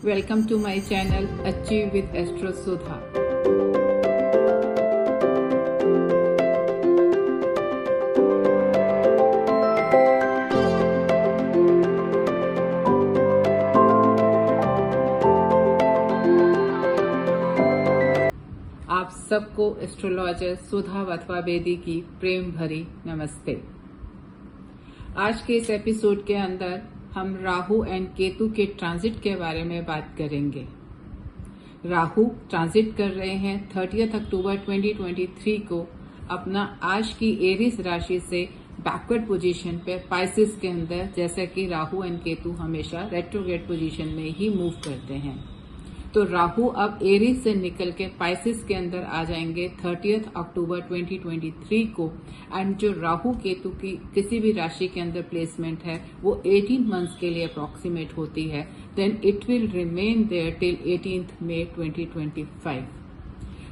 Welcome to my channel Achieve with Astro Sudha. आप सबको astrologer सुधा वथवा बेदी की प्रेम भरी नमस्ते। आज के इस एपिसोड के अंदर हम राहु एंड केतु के ट्रांजिट के बारे में बात करेंगे। राहु ट्रांजिट कर रहे हैं 30 अक्टूबर 2023 को अपना आज की एरिस राशि से बैकवर्ड पोजीशन पे पाइसेस के अंदर, जैसा कि राहु एंड केतु हमेशा रेट्रोग्रेड पोजीशन में ही मूव करते हैं। तो राहु अब एरीज से निकल के पाइसेस के अंदर आ जाएंगे 30 अक्टूबर 2023 को। एंड जो राहु केतु की किसी भी राशि के अंदर प्लेसमेंट है वो 18 मंथ्स के लिए अप्रोक्सीमेट होती है। Then it will remain there till 18 May 2025।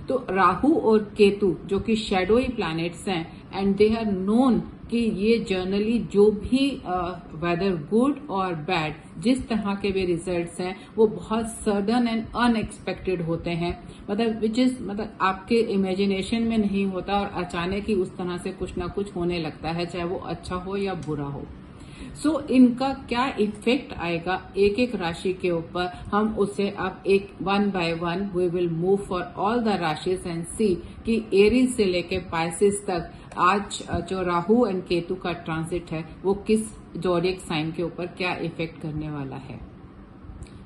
तो राहु और केतु जो कि शैडोई प्लैनेट्स हैं एंड दे आर नोन कि ये जर्नली जो भी वेदर गुड और बैड जिस तरह के भी रिजल्ट्स हैं वो बहुत सडन एंड अनएक्सपेक्टेड होते हैं। मतलब आपके इमेजिनेशन में नहीं होता और अचानक ही उस तरह से कुछ ना कुछ होने लगता है, चाहे वो अच्छा हो या बुरा हो। सो इनका क्या इफेक्ट आएगा एक एक राशि के ऊपर, हम उसे अब एक one by one we will move for all the राशिज एंड सी कि एरीज से लेके पाइसेस तक आज जो राहु एंड केतु का ट्रांजिट है वो किस ज़ोडिएक साइन के ऊपर क्या इफेक्ट करने वाला है।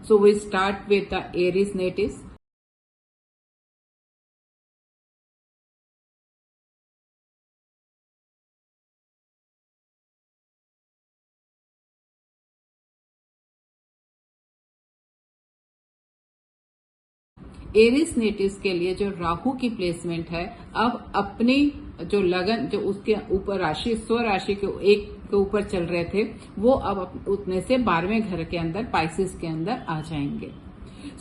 So we start with the Aries natives. Aries natives के लिए जो राहु की प्लेसमेंट है, अब अपनी जो लगन जो उसके ऊपर राशि स्व राशि के एक के ऊपर चल रहे थे वो अब उतने से 12वें घर के अंदर पाइसेस के अंदर आ जाएंगे।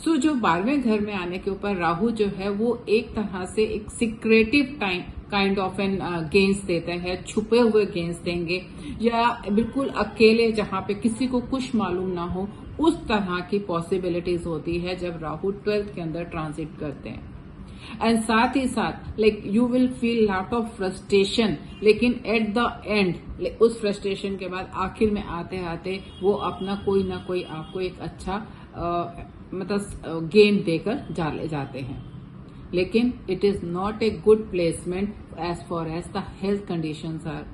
सो जो 12वें घर में आने के ऊपर राहु जो है वो एक तरह से एक secretive kind of an gains देते हैं, छुपे हुए गेंस देंगे या बिल्कुल अकेले जहां पे किसी को कुछ मालूम ना हो, उस तरह की पॉसिबिलिटीज होती है जब राहु 12th के अंदर ट्रांजिट करते हैं। एंड साथ ही साथ you will feel lot of frustration, लेकिन एट द एंड उस फ्रस्ट्रेशन के बाद आखिर में आते आते वो अपना कोई ना कोई आपको एक अच्छा गेम देकर जाते हैं। लेकिन it is not a good placement as far as the health conditions are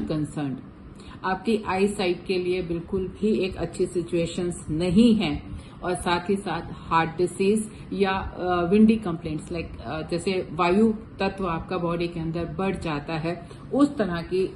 concerned. आपकी आई साइट के लिए बिल्कुल भी एक अच्छी सिचुएशंस नहीं है। और साथ ही साथ हार्ट डिसीज या विंडी कंप्लेंट्स जैसे वायु तत्व आपका बॉडी के अंदर बढ़ जाता है, उस तरह की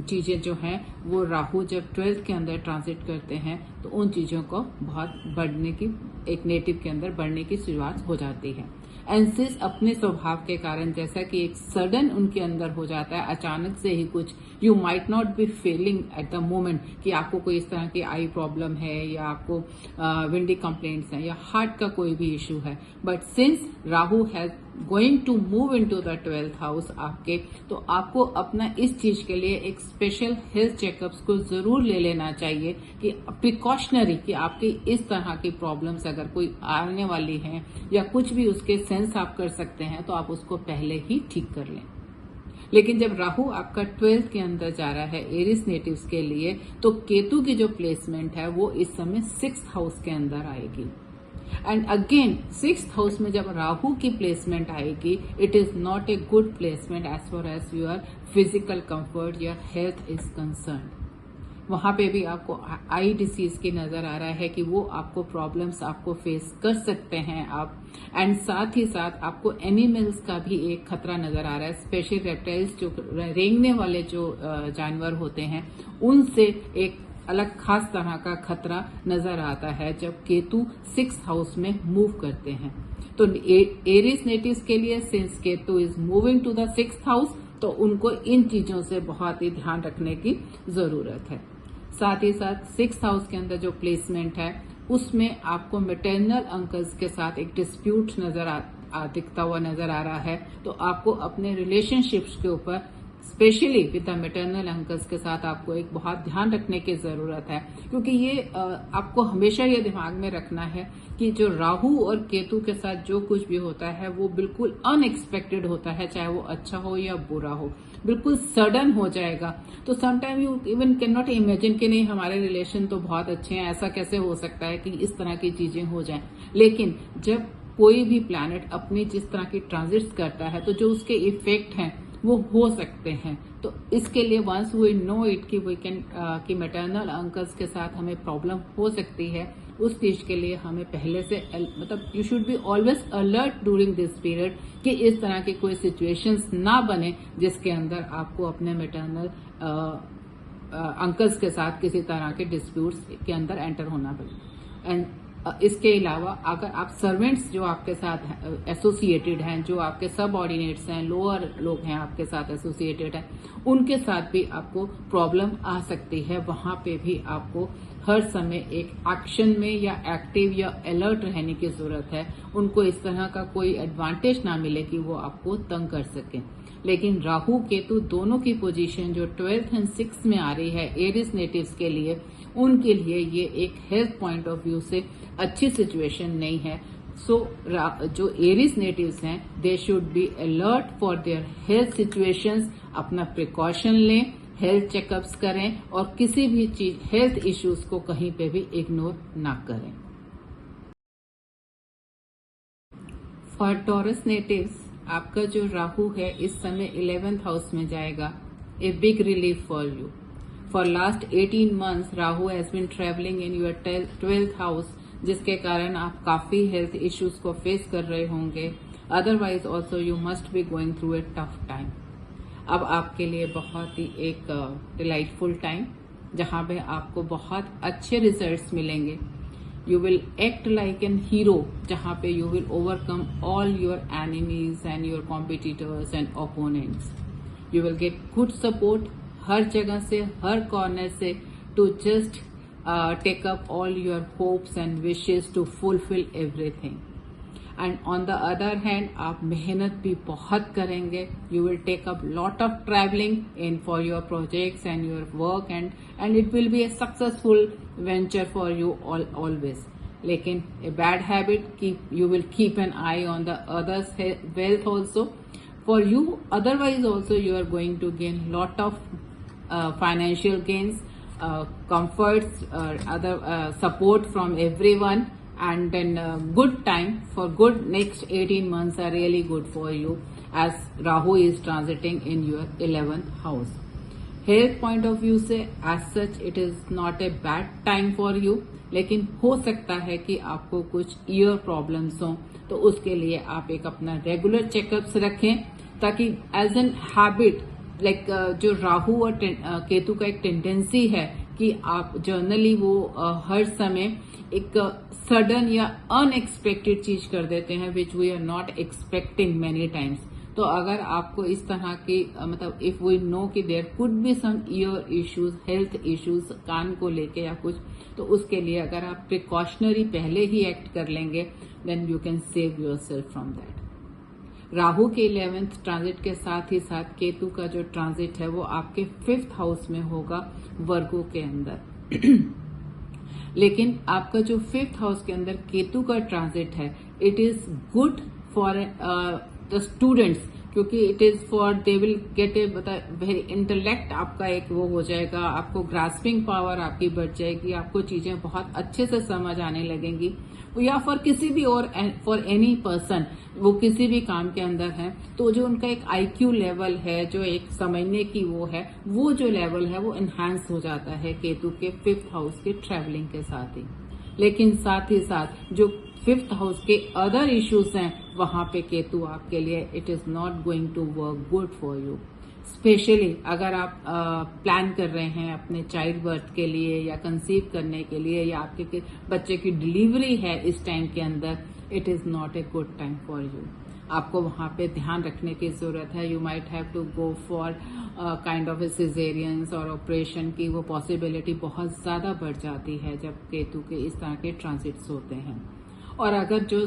चीजें जो हैं वो राहु जब 12th के अंदर ट्रांजिट करते हैं तो उन चीजों को बहुत बढ़ने की एक नेटिव के अंदर बढ़ने की शुरुआत हो जाती है। एंसिस अपने स्वभाव के कारण जैसा कि एक सडन उनके अंदर हो जाता है, अचानक से ही कुछ you might not be feeling at the moment कि आपको कोई इस तरह की आई प्रॉब्लम है या आपको विंडी कंप्लेंट्स हैं या हार्ट का कोई भी इश्यू है, but since Rahu has going to move into the 12th house आपके, तो आपको अपना इस चीज के लिए एक स्पेशल हेल्थ चेकअप्स को जरूर ले लेना चाहिए कि प्रिकॉशनरी कि आपकी इस तरह की प्रॉब्लम्स अगर कोई आने वाली है या कुछ भी उसके सेंस आप कर सकते हैं तो आप उसको पहले ही ठीक कर लें। लेकिन जब राहु आपका 12th के अंदर जा रहा है एरिस नेटिव्स के लिए, तो केतु की जो प्लेसमेंट है वो इस समय 6th हाउस के अंदर आएगी। एंड अगेन 6th हाउस में जब राहु की प्लेसमेंट आएगी, it is not a good placement as far as your physical comfort या हेल्थ इज कंसर्न। वहां पे भी आपको आई डिसीज की नजर आ रहा है कि वो आपको प्रॉब्लम्स आपको फेस कर सकते हैं आप। एंड साथ ही साथ आपको एनिमल्स का भी एक खतरा नजर आ रहा है, स्पेशली रेप्टाइल्स जो रेंगने वाले जो जानवर होते हैं उनसे एक अलग खास तरह का खतरा नजर आता है जब केतु 6th हाउस में मूव करते हैं। तो एरिस नेटिव्स के लिए since Ketu is moving to the 6th house, तो उनको इन चीजों से बहुत ही ध्यान रखने की जरूरत है। साथ ही साथ 6th हाउस के अंदर जो प्लेसमेंट है उसमें आपको मैटरनल अंकल्स के साथ एक डिस्प्यूट दिखता हुआ नजर आ रहा है, तो आपको अपने रिलेशनशिप्स के ऊपर specially with the maternal uncles के साथ आपको एक बहुत ध्यान रखने की जरूरत है, क्योंकि ये आपको हमेशा ये दिमाग में रखना है कि जो राहु और केतु के साथ जो कुछ भी होता है वो बिल्कुल अनएक्सपेक्टेड होता है, चाहे वो अच्छा हो या बुरा हो, बिल्कुल सडन हो जाएगा। तो sometime you even can not imagine कि नहीं हमारे रिलेशन तो बहुत अच्छे हैं, ऐसा कैसे हो सकता है कि इस तरह की चीजें हो जाएं। लेकिन जब कोई भी प्लैनेट अपनी जिस तरह की ट्रांजिट्स करता है तो जो उसके इफेक्ट हैं वो हो सकते हैं। तो इसके लिए वंस वी नो इट कि वी कैन कि मैटरनल अंकल्स के साथ हमें प्रॉब्लम हो सकती है, उस चीज के लिए हमें पहले से मतलब you should be always alert during this period कि इस तरह की कोई सिचुएशंस ना बने जिसके अंदर आपको अपने मैटरनल अंकल्स के साथ किसी तरह के डिस्प्यूट्स के अंदर एंटर होना पड़े। एंड इसके अलावा अगर आप सर्वेंट्स जो आपके साथ एसोसिएटेड हैं, जो आपके सबऑर्डिनेट्स हैं, लोअर लोग हैं आपके साथ एसोसिएटेड हैं, उनके साथ भी आपको प्रॉब्लम आ सकती है। वहां पे भी आपको हर समय एक एक्शन में या एक्टिव या अलर्ट रहने की जरूरत है। उनको इस तरह का कोई एडवांटेज ना मिले कि वो आपको तंग कर सकें। लेकिन राहु केतु दोनों की पोजीशन जो 12th एंड 6th में आ रही है एरिस नेटिव्स के लिए, उनके लिए ये एक हेल्थ पॉइंट ऑफ व्यू से अच्छी सिचुएशन नहीं है। सो जो एरिस नेटिव्स हैं they should be alert for their health situations, अपना प्रिकॉशन लें, हेल्थ चेकअप्स करें और किसी भी चीज हेल्थ इश्यूज को कहीं पे भी इग्नोर ना करें। फॉर टॉरस नेटिव्स आपका जो राहु है इस समय 11th हाउस में जाएगा, a big relief for you. For last 18 months Rahu has been travelling in your 12th house, जिसके कारण आप काफी हेल्थ इश्यूज को फेस कर रहे होंगे। Otherwise also you must be going through a tough time. अब आपके लिए बहुत ही एक डिलाइटफुल टाइम, जहां पे आपको बहुत अच्छे रिजल्ट्स मिलेंगे। You will act like an hero, जहां पे you will overcome all your enemies and your competitors and opponents. You will get good support हर जगह से, हर कॉर्नर से, to just take up all your hopes and wishes to fulfill everything. And on the other hand, आप मेहनत भी बहुत करेंगे. You will take up lot of traveling in for your projects and your work, and it will be a successful venture for you always. लेकिन a bad habit, you will keep an eye on the others' wealth also. For you, otherwise also you are going to gain lot of financial gains, comforts, other support from everyone. And then good time for good next 18 months are really good for you as Rahu is transiting in your 11th house. Health point of view से as such it is not a bad time for you, लेकिन हो सकता है कि आपको कुछ year problems हों, तो उसके लिए आप एक अपना रेगुलर चेकअप्स रखें, ताकि एज एन हैबिट लाइक जो राहु और केतु का एक टेंडेंसी है कि आप जर्नली वो हर समय एक सडन या अनएक्सपेक्टेड चीज कर देते हैं which we are not expecting many times. तो अगर आपको इस तरह की मतलब इफ वी नो कि there could be some ear issues, health issues कान को लेके या कुछ, तो उसके लिए अगर आप प्रिकॉशनरी पहले ही एक्ट कर लेंगे then you can save your self from that. Rahu के 11th ट्रांजिट के साथ ही साथ केतु का जो ट्रांजिट है वो आपके 5th हाउस में होगा, वर्गो के अंदर। लेकिन आपका जो 5th हाउस के अंदर केतु का ट्रांजिट है, it is good for the students, क्योंकि it is for they will get a very intellect आपका एक वो हो जाएगा, आपको ग्रास्पिंग पावर आपकी बढ़ जाएगी, आपको चीजें बहुत अच्छे से समझ आने लगेंगी। या फॉर किसी भी और फॉर एनी पर्सन वो किसी भी काम के अंदर है, तो जो उनका एक IQ लेवल है, जो एक समझने की वो है, वो जो लेवल है वो एनहांस हो जाता है केतु के 5th हाउस के ट्रेवलिंग के साथ ही। लेकिन साथ ही साथ जो 5th हाउस के अदर इश्यूज हैं वहां पे केतु आपके लिए it is not going to work good for you. Specially अगर आप प्लान कर रहे हैं अपने चाइल्ड बर्थ के लिए या कंसीव करने के लिए, या आपके बच्चे की डिलीवरी है इस टाइम के अंदर, it is not a good time for you. आपको वहां पे ध्यान रखने की जरूरत है। You might have to go for kind of a caesareans और ऑपरेशन की वो पॉसिबिलिटी बहुत ज्यादा बढ़ जाती है जब केतु के इस तरह के ट्रांजिट्स होते हैं। और अगर जो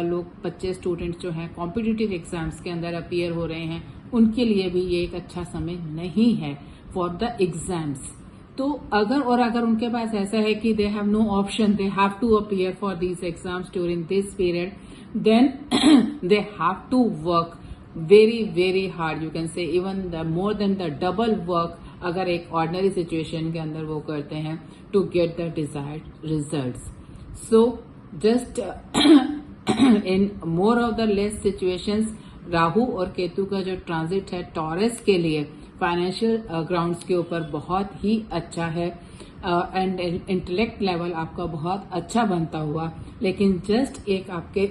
लोग बच्चे स्टूडेंट्स जो हैं कॉम्पिटिटिव एग्जाम्स के अंदर अपीयर हो रहे हैं, उनके लिए भी ये एक अच्छा समय नहीं है फॉर द एग्जाम्स। तो अगर उनके पास ऐसा है कि they have no option, they have to appear for these exams during this period, then they have to work very very hard, you can say even the more than the double work अगर एक ordinary situation के अंदर वो करते हैं to get the desired results. So just in more of the less situations, Rahu और केतु का जो ट्रांजिट है टॉरस के लिए फाइनेंशियल ग्राउंड्स के ऊपर बहुत ही अच्छा है एंड इंटेलेक्ट लेवल आपका बहुत अच्छा बनता हुआ। लेकिन जस्ट एक आपके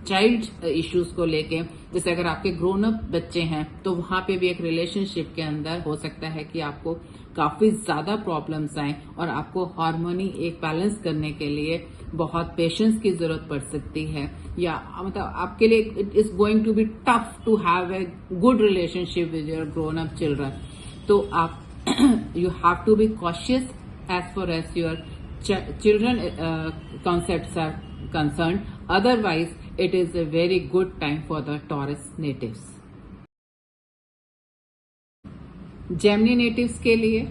चाइल्ड इश्यूज को लेके, जैसे अगर आपके ग्रोन अप बच्चे हैं तो वहां पे भी एक रिलेशनशिप के अंदर हो सकता है कि आपको काफी ज्यादा प्रॉब्लम्स आए और आपको हार्मोनी एक बैलेंस करने के लिए बहुत पेशेंस की जरूरत पड़ सकती है, या मतलब आपके लिए it is going to be tough to have a good relationship with your grown up children. तो आप you have to be cautious as far as your children concepts are concerned. Otherwise, it is a very good time for the Taurus natives. Gemini natives के लिए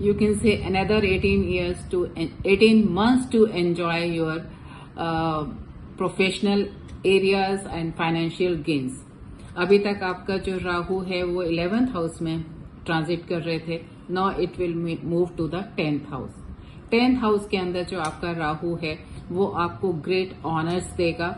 you can say another 18 months to enjoy your professional areas and financial gains. अभी तक आपका जो राहु है वो 11th house में transit कर रहे थे, now it will move to the 10th house. 10th house के अंदर जो आपका राहु है वो आपको ग्रेट ऑनर्स देगा,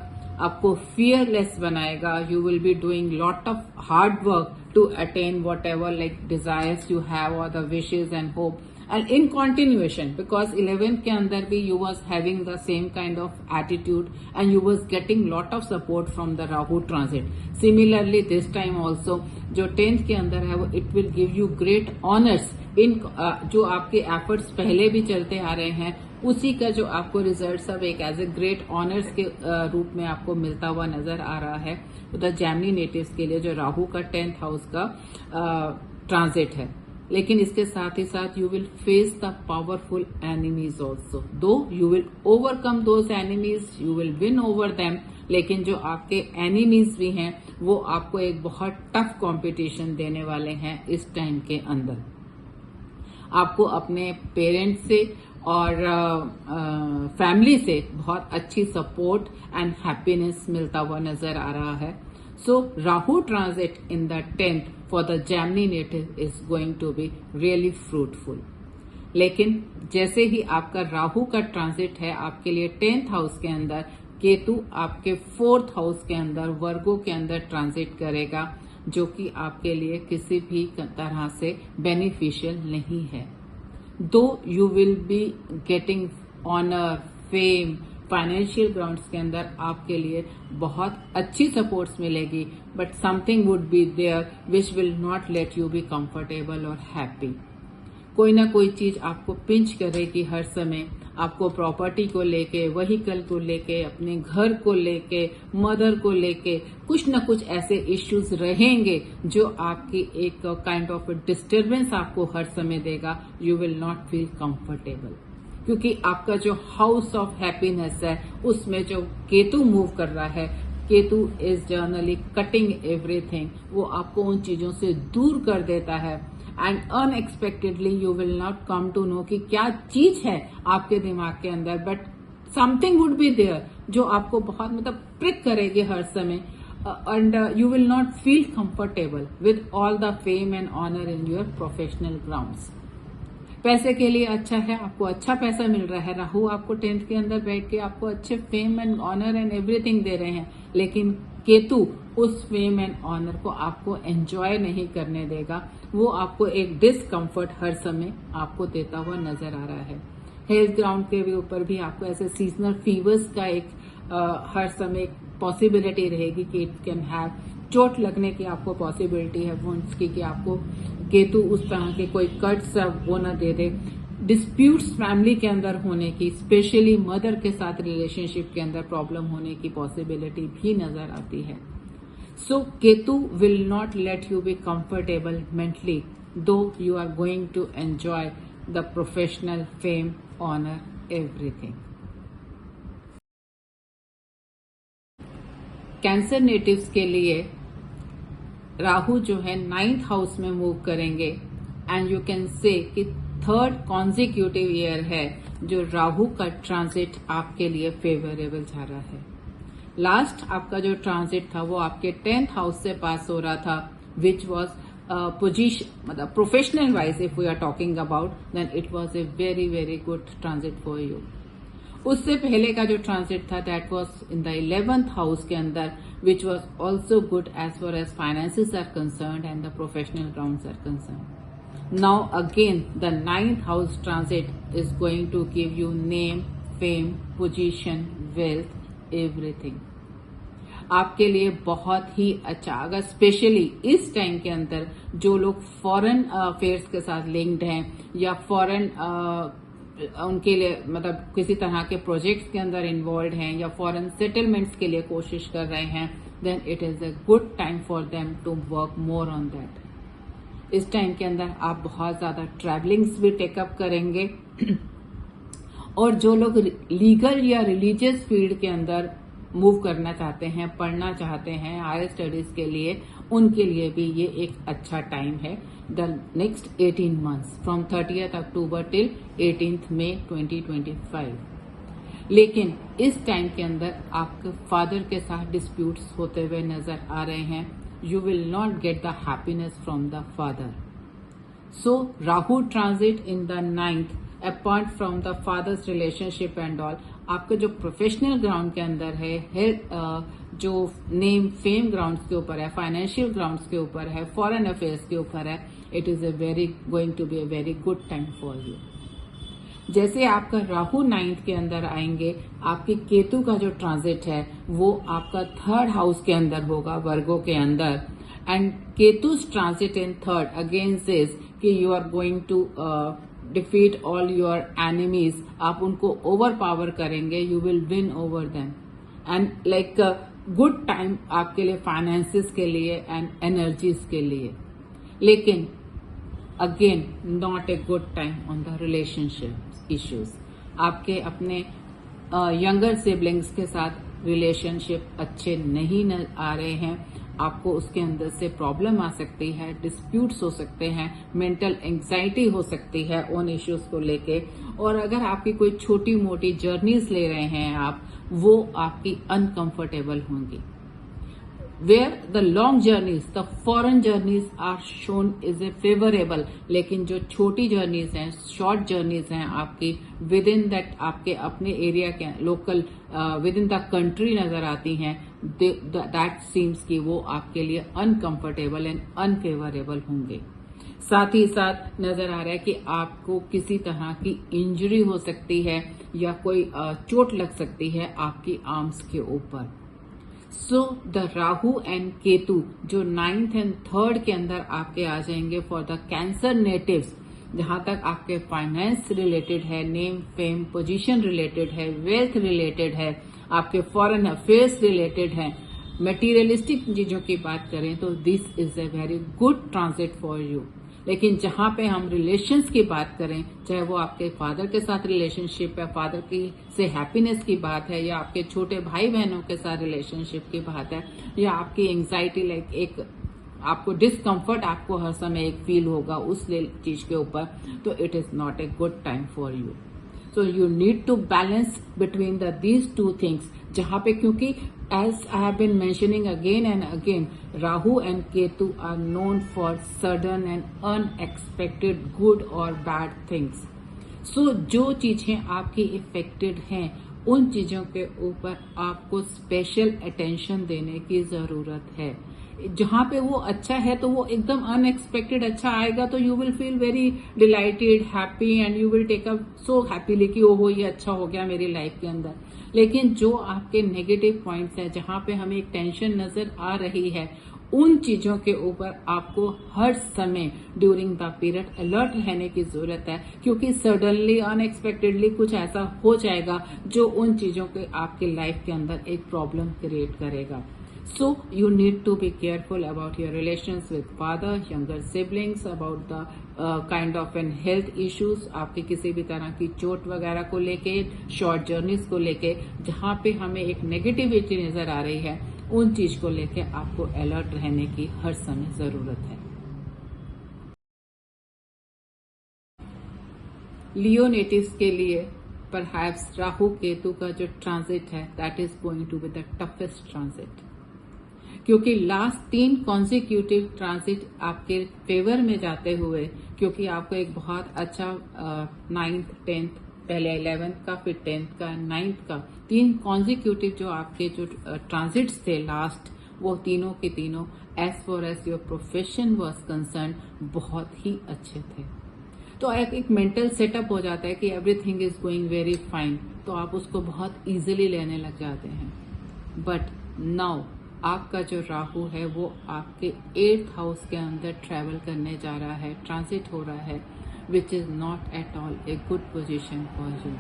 आपको फियरलेस बनाएगा, you will be doing lot of hard work to attain whatever like desires you have और the wishes and hope and in continuation, because 11th के अंदर भी you was having the same kind of attitude and you was getting lot of support from the Rahu transit. Similarly this time also जो 10th के अंदर है वो it will give you great honors in जो आपके efforts पहले भी चलते आ रहे हैं उसी का जो आपको रिजल्ट सब एक एज ए ग्रेट ऑनर्स के रूप में आपको मिलता हुआ नजर आ रहा है। तो द जेमिनी नेटिव्स के लिए जो राहु का 10th हाउस का ट्रांजिट है, लेकिन इसके साथ ही साथ you will face the powerful enemies also, though you will overcome those enemies, you will win over them, लेकिन जो आपके एनिमीज भी हैं वो आपको एक बहुत टफ कंपटीशन देने वाले हैं इस टाइम के अंदर। आपको अपने पेरेंट्स से और फैमिली से बहुत अच्छी सपोर्ट एंड हैप्पीनेस मिलता हुआ नजर आ रहा है। So Rahu transit in the 10th for the Gemini native is going to be really fruitful. लेकिन जैसे ही आपका राहु का ट्रांजिट है आपके लिए 10th हाउस के अंदर, केतु आपके 4th हाउस के अंदर वर्गो के अंदर ट्रांजिट करेगा, जो कि आपके लिए किसी भी तरह से बेनिफिशियल नहीं है। Though you will be getting honour, fame, financial grounds के अंदर आपके लिए बहुत अच्छी सपोर्ट्स मिलेगी, but something would be there which will not let you be comfortable और हैप्पी। कोई ना कोई चीज आपको पिंच करेगी हर समय, आपको प्रॉपर्टी को लेके, व्हीकल को लेके, अपने घर को लेके, मदर को लेके कुछ ना कुछ ऐसे इश्यूज रहेंगे जो आपकी एक काइंड ऑफ डिस्टर्बेंस आपको हर समय देगा। You will not feel comfortable, क्योंकि आपका जो हाउस ऑफ हैप्पीनेस है उसमें जो केतु मूव कर रहा है, Ketu is generally cutting everything, वो आपको उन चीजों से दूर कर देता है and unexpectedly you will not come to know कि क्या चीज है आपके दिमाग के अंदर, but something would be there जो आपको बहुत मतलब प्रिक करेगी हर समय and you will not feel comfortable with all the fame and honour in your professional grounds. पैसे के लिए अच्छा है, आपको अच्छा पैसा मिल रहा है, राहु आपको 10th के अंदर बैठ के आपको अच्छे fame and honour and everything दे रहे हैं, लेकिन केतु उस फेम एंड ऑनर को आपको एंजॉय नहीं करने देगा, वो आपको एक डिसकंफर्ट हर समय आपको देता हुआ नजर आ रहा है। हेल्थ ग्राउंड के भी ऊपर भी आपको ऐसे सीजनल फीवर्स का एक हर समय पॉसिबिलिटी रहेगी कि इट कैन हैव, चोट लगने की आपको पॉसिबिलिटी है वुंड्स की, कि आपको केतु उस तरह के कोई कट्स वो न दे दे। डिस्प्यूट्स फैमिली के अंदर होने की, स्पेशली मदर के साथ रिलेशनशिप के अंदर प्रॉब्लम होने की पॉसिबिलिटी भी नजर आती है। So Ketu will not let you be comfortable mentally, though you are going to enjoy the professional fame, honour, everything. Cancer natives के लिए राहु जो है 9th हाउस में मूव करेंगे एंड यू कैन से कि 3rd कॉन्जिक्यूटिव ईयर है जो राहु का ट्रांजिट आपके लिए फेवरेबल जा रहा है। लास्ट आपका जो ट्रांजिट था वो आपके 10th हाउस से पास हो रहा था, विच वॉज पोजीशन मतलब professional wise if we are talking about, then it was a very very good transit for you. उससे पहले का जो ट्रांजिट था that was in the 11th house के अंदर, which was also good as far as finances are concerned and the professional grounds are concerned. Now again the 9th house transit is going to give you name, fame, position, wealth, everything. आपके लिए बहुत ही अच्छा, अगर specially इस time के अंदर जो लोग फॉरेन अफेयर्स के साथ लिंक्ड हैं या फॉरेन उनके लिए मतलब किसी तरह के प्रोजेक्ट्स के अंदर इन्वॉल्व हैं या फॉरेन सेटलमेंट्स के लिए कोशिश कर रहे हैं, then it is a good time for them to work more on that. इस टाइम के अंदर आप बहुत ज्यादा ट्रैवलिंग्स भी टेकअप करेंगे और जो लोग लीगल या रिलीजियस फील्ड के अंदर मूव करना चाहते हैं, पढ़ना चाहते हैं हायर स्टडीज के लिए, उनके लिए भी ये एक अच्छा टाइम है। The next 18 months from 30th October till 18th May 2025। लेकिन इस टाइम के अंदर आपके फादर के साथ डिस्प्यूट्स होते हुए नजर आ रहे हैं। You will not get the happiness from the father. So Rahu transit in the 9th apart from the father's relationship and all, आपका जो प्रोफेशनल ग्राउंड के अंदर है, जो नेम फेम ग्राउंड्स के ऊपर है, फाइनेंशियल ग्राउंड्स के ऊपर है, फॉरेन अफेयर्स के ऊपर है, it is going to be a very good time for you. जैसे आपका राहु 9th के अंदर आएंगे, आपके केतु का जो ट्रांजिट है वो आपका 3rd हाउस के अंदर होगा, वर्गो के अंदर, and Ketu's transit in 3rd again says कि you are going to defeat all your enemies. आप उनको ओवर पावर करेंगे, you will win over them and like good time आपके लिए फाइनेंसिस के लिए एंड एनर्जीज के लिए। लेकिन again not a good time on the relationship issues. आपके अपने यंगर सिबलिंग्स के साथ रिलेशनशिप अच्छे नहीं आ रहे हैं, आपको उसके अंदर से प्रॉब्लम आ सकती है, डिस्प्यूट्स हो सकते हैं, मेंटल एंजाइटी हो सकती है उन इश्यूज को लेके, और अगर आपकी कोई छोटी मोटी जर्नीज ले रहे हैं आप, वो आपकी अनकंफर्टेबल होंगी। Where the long journeys, the foreign journeys are shown is a favourable, लेकिन जो छोटी जर्नीज हैं, शॉर्ट जर्नीज हैं आपकी विद इन दैट आपके अपने एरिया के local with in the country नजर आती हैं, दैट सीम्स कि वो आपके लिए अनकंफर्टेबल एंड अनफेवरेबल होंगे। साथ ही साथ नजर आ रहा है कि आपको किसी तरह की इंजरी हो सकती है या कोई चोट लग सकती है आपकी आर्म्स के ऊपर। So the Rahu and Ketu जो 9th एंड 3rd के अंदर आपके आ जाएंगे फॉर द कैंसर नेटिव्स, जहां तक आपके फाइनेंस रिलेटेड है, नेम फेम पोजीशन रिलेटेड है, वेल्थ रिलेटेड है, आपके फॉरेन अफेयर्स रिलेटेड है, मटेरियलिस्टिक चीजों की बात करें तो this is a very good transit for you. लेकिन जहां पे हम रिलेशंस की बात करें, चाहे वो आपके फादर के साथ रिलेशनशिप है, फादर की से हैप्पीनेस की बात है, या आपके छोटे भाई बहनों के साथ रिलेशनशिप की बात है, या आपकी एंजाइटी लाइक एक आपको डिस्कम्फर्ट आपको हर समय एक फील होगा उस चीज के ऊपर, तो it is not a good time for you. So you need to balance between these two things, जहां पे क्योंकि as I have been mentioning again and again, Rahu and Ketu are known for sudden and unexpected good और bad things. सो जो चीजें आपकी affected हैं उन चीजों के ऊपर आपको स्पेशल अटेंशन देने की जरूरत है। जहां पे वो अच्छा है तो वो एकदम अनएक्सपेक्टेड अच्छा आएगा तो you will feel very delighted, happy and you will take up so happily कि ओहो ये अच्छा हो गया मेरी लाइफ के अंदर। लेकिन जो आपके नेगेटिव पॉइंट्स हैं, जहां पे हमें एक टेंशन नजर आ रही है, उन चीजों के ऊपर आपको हर समय ड्यूरिंग द पीरियड अलर्ट रहने की जरूरत है, क्योंकि सडनली अनएक्सपेक्टेडली कुछ ऐसा हो जाएगा जो उन चीजों के आपकी लाइफ के अंदर एक प्रॉब्लम क्रिएट करेगा। So you need to be careful about your relations with father, younger siblings, about the kind of an health issues, आपके किसी भी तरह की चोट वगैरह को लेके, शॉर्ट जर्नीज को लेके, जहां पे हमें एक नेगेटिविटी नजर आ रही है, उन चीज को लेके आपको अलर्ट रहने की हर समय जरूरत है। लियो नेटिव्स के लिए परहैप्स राहु केतु का जो ट्रांजिट है that is going to be the toughest transit, क्योंकि लास्ट 3 कॉन्जिक्यूटिव ट्रांजिट आपके फेवर में जाते हुए, क्योंकि आपको एक बहुत अच्छा 9th 10th, पहले 11th का, फिर 10th का, 9th का, 3 कॉन्जिक्यूटिव जो आपके जो ट्रांजिट्स थे लास्ट, वो तीनों के तीनों as far as your profession was concern बहुत ही अच्छे थे। तो एक मेंटल सेटअप हो जाता है कि everything is going very fine, तो आप उसको बहुत इजीली लेने लग जाते हैं। बट नाउ आपका जो राहु है वो आपके 8th हाउस के अंदर ट्रेवल करने जा रहा है, ट्रांजिट हो रहा है, which is not at all a good position for you.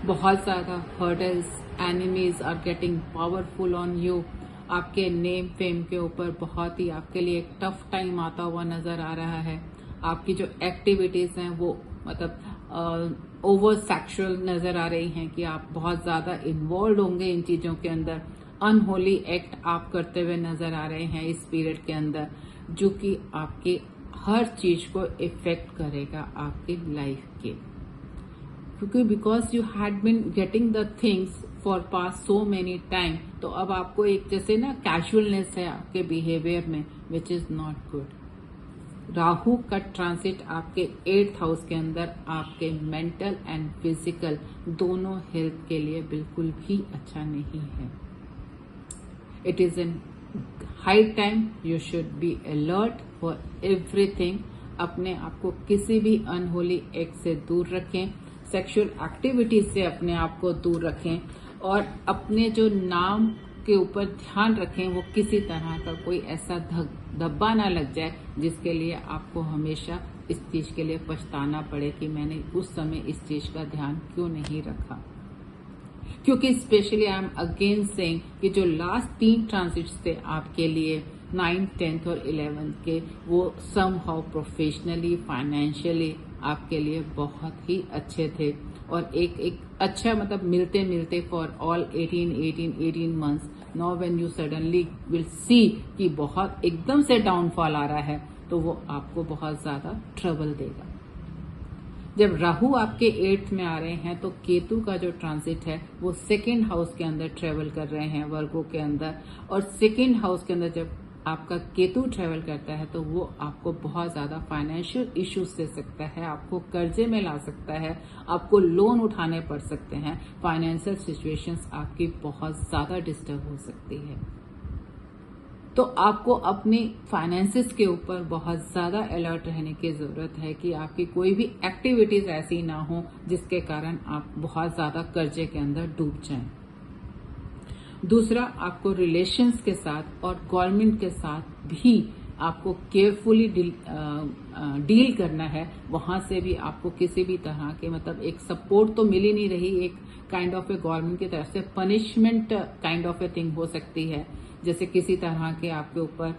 बहुत ज्यादा hurdles, enemies are getting powerful on you. आपके नेम फेम के ऊपर बहुत ही आपके लिए एक टफ टाइम आता हुआ नजर आ रहा है। आपकी जो एक्टिविटीज हैं वो मतलब ओवर सेक्सुअल नजर आ रही हैं कि आप बहुत ज्यादा इन्वॉल्व होंगे इन चीजों के अंदर। अनहोली एक्ट आप करते हुए नजर आ रहे हैं इस पीरियड के अंदर, जो कि आपके हर चीज को इफेक्ट करेगा आपकी लाइफ के, क्योंकि because you had been getting the things for past so many time, तो अब आपको एक जैसे ना कैजुअलनेस है आपके बिहेवियर में, विच इज नॉट गुड। राहु का ट्रांसिट आपके 8th हाउस के अंदर आपके मेंटल एंड फिजिकल दोनों हेल्थ के लिए बिल्कुल भी अच्छा नहीं है। It is an high time you should be alert for everything. अपने आप को किसी भी अनहोली एक्ट से दूर रखें, सेक्सुअल एक्टिविटीज से अपने आप को दूर रखें, और अपने जो नाम के ऊपर ध्यान रखें वो किसी तरह का कोई ऐसा धब्बा ना लग जाए जिसके लिए आपको हमेशा इस चीज के लिए पछताना पड़े कि मैंने उस समय इस चीज का ध्यान क्यों नहीं रखा। क्योंकि specially I am again saying कि जो लास्ट 3 ट्रांजिट्स थे आपके लिए 9th 10th और 11th के, वो समहाउ प्रोफेशनली फाइनेंशियली आपके लिए बहुत ही अच्छे थे, और एक अच्छा मतलब मिलते मिलते for all 18 months, now when you suddenly will see कि बहुत एकदम से डाउनफॉल आ रहा है, तो वो आपको बहुत ज्यादा ट्रबल देगा। जब राहु आपके 8th में आ रहे हैं तो केतु का जो ट्रांजिट है वो 2nd हाउस के अंदर ट्रेवल कर रहे हैं, वर्गो के अंदर, और 2nd हाउस के अंदर जब आपका केतु ट्रेवल करता है तो वो आपको बहुत ज्यादा फाइनेंशियल इश्यूज दे सकता है, आपको कर्जे में ला सकता है, आपको लोन उठाने पड़ सकते हैं, फाइनेंशियल सिचुएशंस आपकी बहुत ज्यादा डिस्टर्ब हो सकती है। तो आपको अपनी फाइनेंसेस के ऊपर बहुत ज्यादा अलर्ट रहने की जरूरत है कि आपकी कोई भी एक्टिविटीज ऐसी ना हो जिसके कारण आप बहुत ज्यादा कर्जे के अंदर डूब जाएं। दूसरा, आपको रिलेशंस के साथ और गवर्नमेंट के साथ भी आपको केयरफुली डील करना है। वहां से भी आपको किसी भी तरह के मतलब एक सपोर्ट तो मिल ही नहीं रही, एक काइंड ऑफ ए गवर्नमेंट की तरफ से punishment kind of a thing हो सकती है, जैसे किसी तरह के आपके ऊपर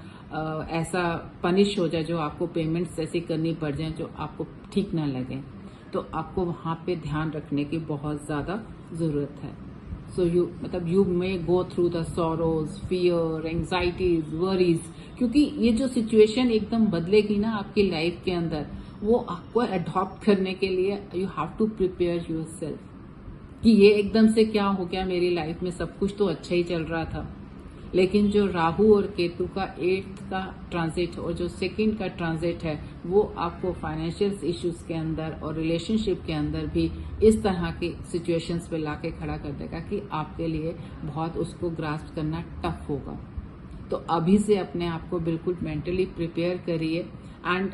ऐसा पनिश हो जाए जो आपको पेमेंट्स ऐसी करनी पड़ जाए जो आपको ठीक ना लगे, तो आपको वहां पे ध्यान रखने की बहुत ज्यादा जरूरत है। So you may go through the sorrows, fear, anxieties, worries, क्योंकि ये जो सिचुएशन एकदम बदलेगी ना आपकी लाइफ के अंदर, वो आपको अडॉप्ट करने के लिए you have to prepare yourself कि ये एकदम से क्या हो गया मेरी लाइफ में, सब कुछ तो अच्छा ही चल रहा था, लेकिन जो राहु और केतु का 8th का ट्रांजिट और जो 2nd का ट्रांजिट है वो आपको फाइनेंशियल इश्यूज के अंदर और रिलेशनशिप के अंदर भी इस तरह की सिचुएशंस पे लाके खड़ा कर देगा कि आपके लिए बहुत उसको ग्रास्प करना टफ होगा। तो अभी से अपने आप को बिल्कुल मेंटली प्रिपेयर करिए and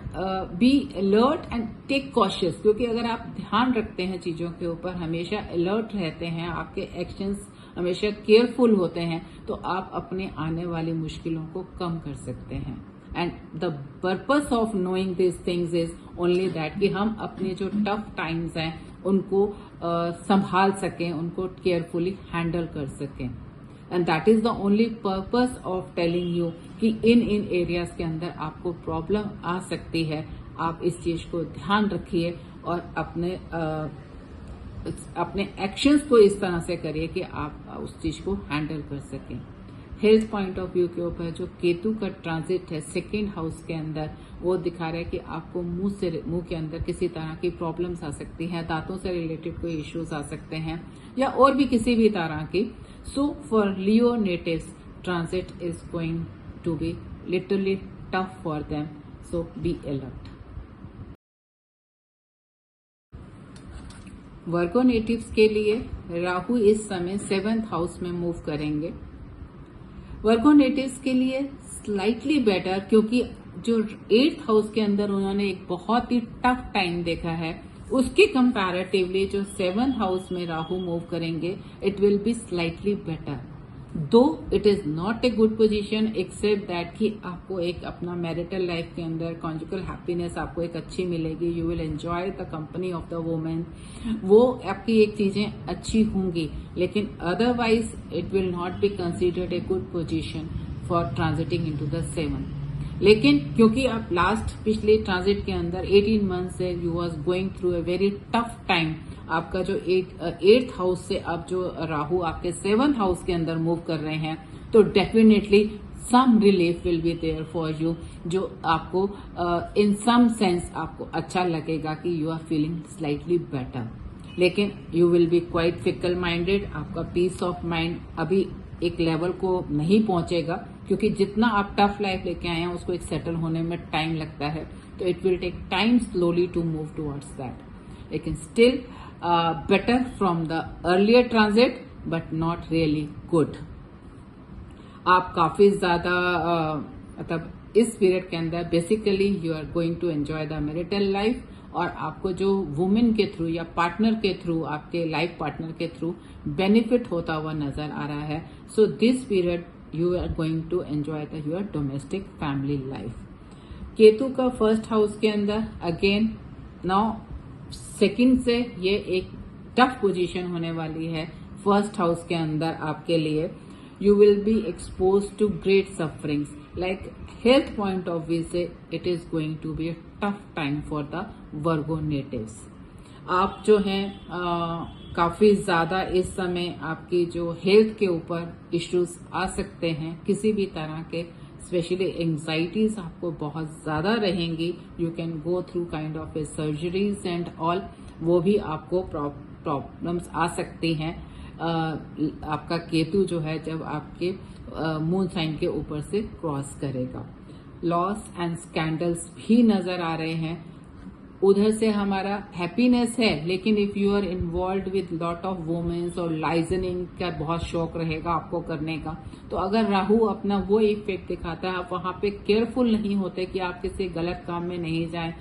be alert and take cautious, क्योंकि अगर आप ध्यान रखते हैं चीजों के ऊपर, हमेशा अलर्ट रहते हैं, आपके एक्शंस हमेशा केयरफुल होते हैं, तो आप अपने आने वाली मुश्किलों को कम कर सकते हैं। And the purpose of knowing this things is only that कि हम अपने जो टफ टाइम्स हैं उनको संभाल सकें, उनको केयरफुली हैंडल कर सकें। And that is the only purpose of telling you कि इन एरियाज के अंदर आपको प्रॉब्लम आ सकती है। आप इस चीज को ध्यान रखिए और अपने एक्शंस को इस तरह से करिए कि आप उस चीज को हैंडल कर सकें। हेल्थ पॉइंट ऑफ व्यू के ऊपर जो केतु का ट्रांजिट है सेकेंड हाउस के अंदर, वो दिखा रहा है कि आपको मुंह के अंदर किसी तरह की प्रॉब्लम्स आ सकती हैं, दांतों से रिलेटेड कोई इश्यूज आ सकते हैं या और भी किसी भी तरह की. So for Leo natives transit is going to be literally tough for them, so be alert. Virgo natives के लिए राहु इस समय 7th हाउस में मूव करेंगे. वर्गो नेटिव्स के लिए स्लाइटली बेटर, क्योंकि जो 8th हाउस के अंदर उन्होंने एक बहुत ही टफ टाइम देखा है, उसके कंपैरेटिवली जो 7th हाउस में राहु मूव करेंगे, it will be slightly better. Though it is not a good position, except that कि आपको एक अपना मैरिटल लाइफ के अंदर कॉन्जुगल हैप्पीनेस आपको एक अच्छी मिलेगी. You will enjoy the company of the women, वो आपकी एक चीजें अच्छी होंगी, लेकिन otherwise it will not be considered a good position for transiting into the 7th. लेकिन क्योंकि आप लास्ट पिछले ट्रांजिट के अंदर 18 मंथ से you was going through a very tough time, आपका जो 8th हाउस से अब जो राहु आपके 7th हाउस के अंदर मूव कर रहे हैं, तो definitely some relief will be there for you, जो आपको इन सम सेंस आपको अच्छा लगेगा कि you are feeling slightly better. लेकिन you will be quite fickle minded, आपका पीस ऑफ माइंड अभी एक लेवल को नहीं पहुंचेगा, क्योंकि जितना आप टफ लाइफ लेके आए हैं उसको एक सेटल होने में टाइम लगता है, तो it will take time slowly to move towards that. लेकिन still better from the earlier transit but not really good. आप काफी ज्यादा मतलब इस पीरियड के अंदर basically you are going to enjoy the marital life, और आपको जो वुमेन के थ्रू या पार्टनर के थ्रू, आपके लाइफ पार्टनर के थ्रू बेनिफिट होता हुआ नजर आ रहा है. So this period you are going to enjoy the your domestic family life. Ketu का 1st हाउस के अंदर अगेन नाउ सेकंड से ये एक टफ पोजीशन होने वाली है. 1st हाउस के अंदर आपके लिए you will be expose to great sufferings, like health point of view से it is going to be a tough time for the Virgo natives. आप जो हैं काफी ज्यादा इस समय आपकी जो हेल्थ के ऊपर इश्यूज आ सकते हैं, किसी भी तरह के, स्पेशली एंजाइटीज आपको बहुत ज्यादा रहेंगी. You can go through kind of A surgeries and all, वो भी आपको प्रॉब्लम्स आ सकती हैं. आपका केतु जो है जब आपके मून साइन के ऊपर से क्रॉस करेगा. लॉस एंड स्कैंडल्स भी नजर आ रहे हैं. उधर से हमारा हैप्पीनेस है, लेकिन if you are involve with lot of womens और लाइजनिंग का बहुत शौक रहेगा आपको करने का, तो अगर राहु अपना वो इफेक्ट दिखाता है, आप वहां पे केयरफुल नहीं होते कि आप किसी गलत काम में नहीं जाएं,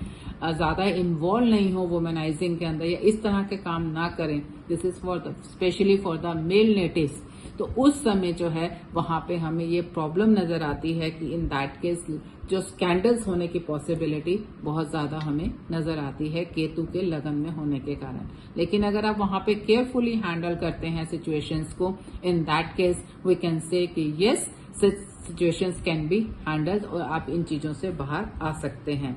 ज्यादा इन्वॉल्व नहीं हो वुमेनाइजिंग के अंदर, या इस तरह के काम ना करें. This is for the specially for the male natives. तो उस समय जो है वहां पे हमें ये प्रॉब्लम नजर आती है कि इन दैट केस जो स्कैंडल्स होने की पॉसिबिलिटी बहुत ज्यादा हमें नजर आती है केतु के लगन में होने के कारण. लेकिन अगर आप वहां पे केयरफुली हैंडल करते हैं सिचुएशंस को, in that case we can say कि yes situations can be handled, और आप इन चीजों से बाहर आ सकते हैं.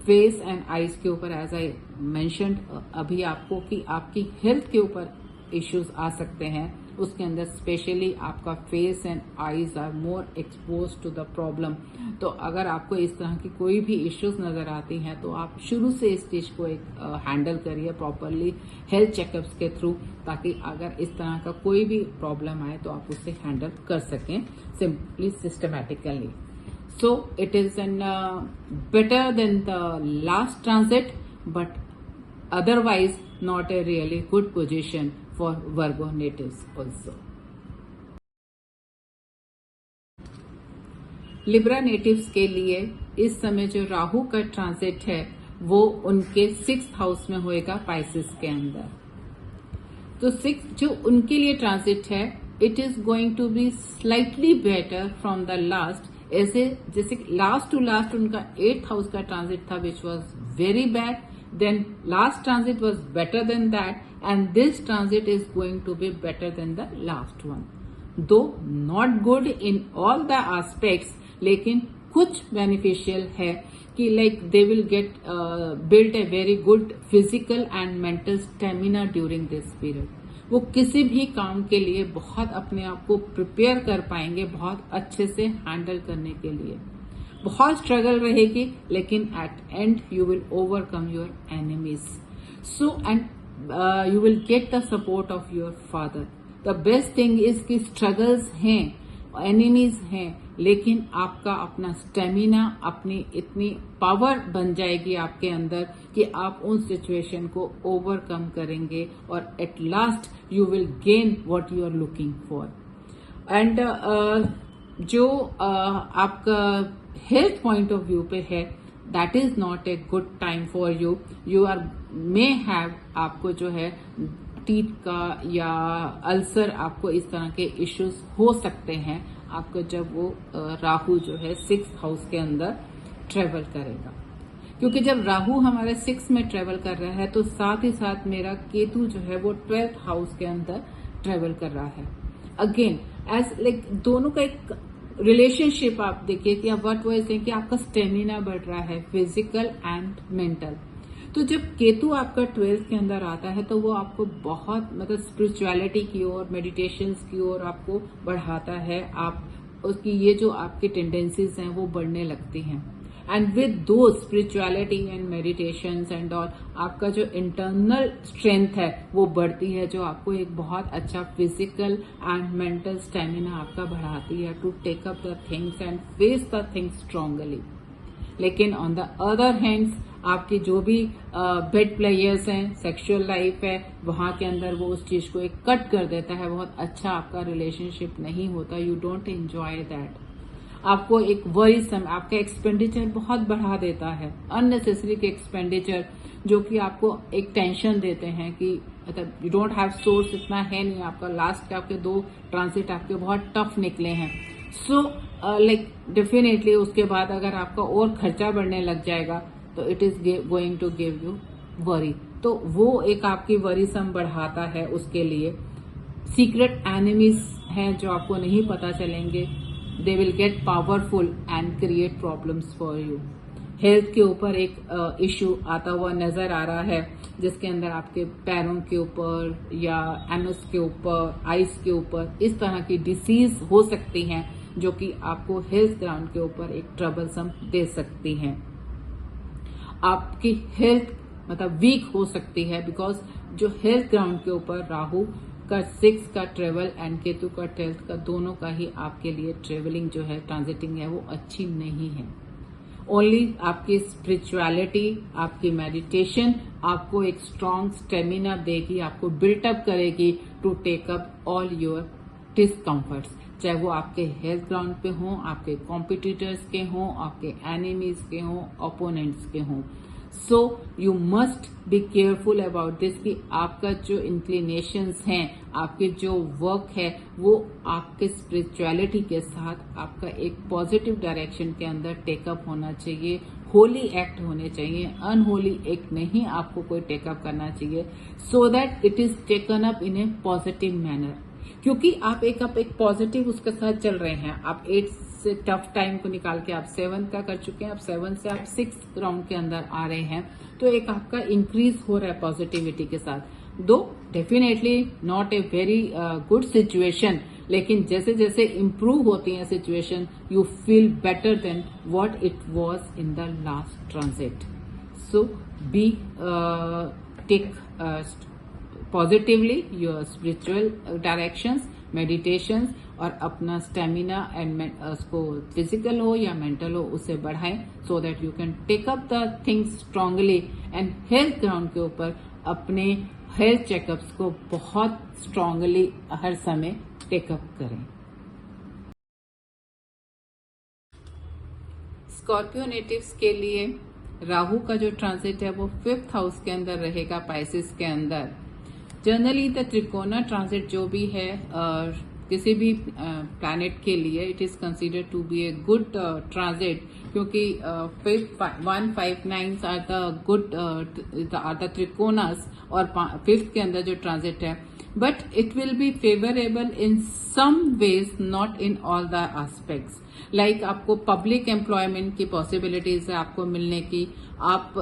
फेस एंड आईज के ऊपर एज आई मेंशन्ड अभी आपको कि आपकी हेल्थ के ऊपर इश्यूज आ सकते हैं, उसके अंदर स्पेशली आपका face and eyes are more expose to the problem. तो अगर आपको इस तरह की कोई भी इश्यूज नजर आती हैं, तो आप शुरू से इस चीज को एक हैंडल करिए प्रॉपरली हेल्थ चेकअप्स के थ्रू, ताकि अगर इस तरह का कोई भी प्रॉब्लम आए तो आप उसे हैंडल कर सकें simply systematically. So it is better than the last transit, but otherwise not a really good position for Virgo natives also. Libra natives के लिए इस समय जो राहु का ट्रांजिट है वो उनके 6th हाउस में होएगा पाइसेस के अंदर. तो 6 जो उनके लिए ट्रांजिट है, it is going to be slightly better from the last. ऐसे जैसे लास्ट टू लास्ट उनका 8th हाउस का ट्रांजिट था which was very bad, then last transit was better than that, and this transit is going to be better than the last one. Though not good in all the aspects, लेकिन कुछ beneficial है कि like they will get build a very good physical and mental stamina during this period. वो किसी भी काम के लिए बहुत अपने आप को प्रिपेयर कर पाएंगे, बहुत अच्छे से हैंडल करने के लिए। बहुत स्ट्रगल रहेगी, लेकिन at end you will overcome your enemies. So and you will get the support of your father. The best thing is कि स्ट्रगल्स हैं, एनिमीज हैं, लेकिन आपका अपना स्टेमिना, अपनी इतनी पावर बन जाएगी आपके अंदर कि आप उन सिचुएशन को ओवरकम करेंगे और at last you will gain what you are looking for. And जो आपका हेल्थ पॉइंट ऑफ व्यू पे है, that is not a good time for you. You are may have, आपको जो है टीथ का या अल्सर, आपको इस तरह के इश्यूज हो सकते हैं आपको जब वो राहु जो है 6th हाउस के अंदर ट्रेवल करेगा। क्योंकि जब राहु हमारे 6 में ट्रेवल कर रहा है तो साथ ही साथ मेरा केतु जो है वो 12th हाउस के अंदर ट्रेवल कर रहा है। अगेन एज लाइक दोनों का एक रिलेशनशिप आप देखिए कि आप व्हाट वाइज कि आपका स्टेमिना बढ़ रहा है, फिजिकल एंड मेंटल। तो जब केतु आपका 12th के अंदर आता है तो वो आपको बहुत मतलब स्पिरिचुअलिटी की ओर, मेडिटेशंस की ओर आपको बढ़ाता है। आप उसकी ये जो आपकी टेंडेंसीज हैं वो बढ़ने लगती हैं। एंड विद दो spirituality and meditations and all, आपका जो इंटरनल स्ट्रेंथ है वो बढ़ती है, जो आपको एक बहुत अच्छा फिजिकल एंड मेंटल स्टेमिना आपका बढ़ाती है to take up the things and face the things strongly. लेकिन ऑन द अदर हैंड्स आपके जो भी बेड प्लेयर्स हैं, सेक्सुअल लाइफ है, वहां के अंदर वो उस चीज को एक कट कर देता है। बहुत अच्छा आपका रिलेशनशिप नहीं होता, यू डोंट एंजॉय दैट। आपको एक वरीसम, आपका एक्सपेंडिचर बहुत बढ़ा देता है, अननेसेसरी के एक्सपेंडिचर जो कि आपको एक टेंशन देते हैं कि मतलब यू डोंट हैव सोर्स, इतना है नहीं आपका। लास्ट के आपके 2 ट्रांजिट आपके बहुत टफ निकले हैं। सो लाइक डेफिनेटली उसके बाद अगर आपका और खर्चा बढ़ने लग जाएगा तो it is going to give you worry. तो वो एक आपकी वरीसम बढ़ाता है। उसके लिए सीक्रेट एनिमीज हैं जो आपको नहीं पता चलेंगे, दे will gate powerful and create problems for you. Health के ऊपर एक इश्यू आता हुआ नजर आ रहा है, जिसके अंदर आपके पैरों के ऊपर या एनस के ऊपर, आइस के ऊपर इस तरह की डिसीज हो सकती हैं जो कि आपको हेल्थ ग्राउंड के ऊपर एक ट्रबलसम दे सकती हैं। आपकी हेल्थ मतलब वीक हो सकती है बिकॉज जो हेल्थ ग्राउंड के ऊपर राहु का 6 का ट्रेवल एंड केतु का 12th का दोनों का ही आपके लिए ट्रेवलिंग जो है, ट्रांजिटिंग है, वो अच्छी नहीं है। ओनली आपकी स्पिरिचुअलिटी, आपकी मेडिटेशन आपको एक स्ट्रॉन्ग स्टेमिना देगी, आपको बिल्टअप करेगी to take up all your discomforts, चाहे वो आपके हेल्थ ग्राउंड पे हों, आपके कॉम्पिटिटर्स के हों, आपके एनिमीज के हों, ओपोनेंट्स के हों। So you must be careful about this कि आपका जो इंक्लिनेशंस हैं, आपके जो वर्क है, वो आपके स्पिरिचुअलिटी के साथ आपका एक पॉजिटिव डायरेक्शन के अंदर टेकअप होना चाहिए। होली एक्ट होने चाहिए, अनहोली एक्ट नहीं आपको कोई टेकअप करना चाहिए, so that it is taken up in A positive manner. क्योंकि आप एक पॉजिटिव उसके साथ चल रहे हैं। आप 8 से टफ टाइम को निकाल के आप 7 का कर चुके हैं, आप 7 से आप 6th राउंड के अंदर आ रहे हैं, तो एक आपका इंक्रीज हो रहा है पॉजिटिविटी के साथ। Though definitely not a very good situation, लेकिन जैसे जैसे इम्प्रूव होती है situation, you feel better than what it was in the last transit. So be take positively your spiritual directions, meditations, और अपना स्टेमिना एंड उसको फिजिकल हो या मेंटल हो उसे बढ़ाएं, so that you can take up the things strongly. And health ground के ऊपर अपने हेल्थ चेकअप्स को बहुत स्ट्रांगली हर समय टेकअप करें। स्कॉर्पियो नेटिव्स के लिए राहु का जो ट्रांजिट है वो 5th हाउस के अंदर रहेगा, पाइसेस के अंदर। जनरली द त्रिकोणा ट्रांजिट जो भी है किसी भी प्लैनेट के लिए it is considered to be a good transit, क्योंकि 159 are the good are the त्रिकोणास, और 5th के अंदर जो ट्रांजिट है but it will be favorable in some ways, not in all the aspects. Like आपको पब्लिक एम्प्लॉयमेंट की possibilities है आपको मिलने की, आप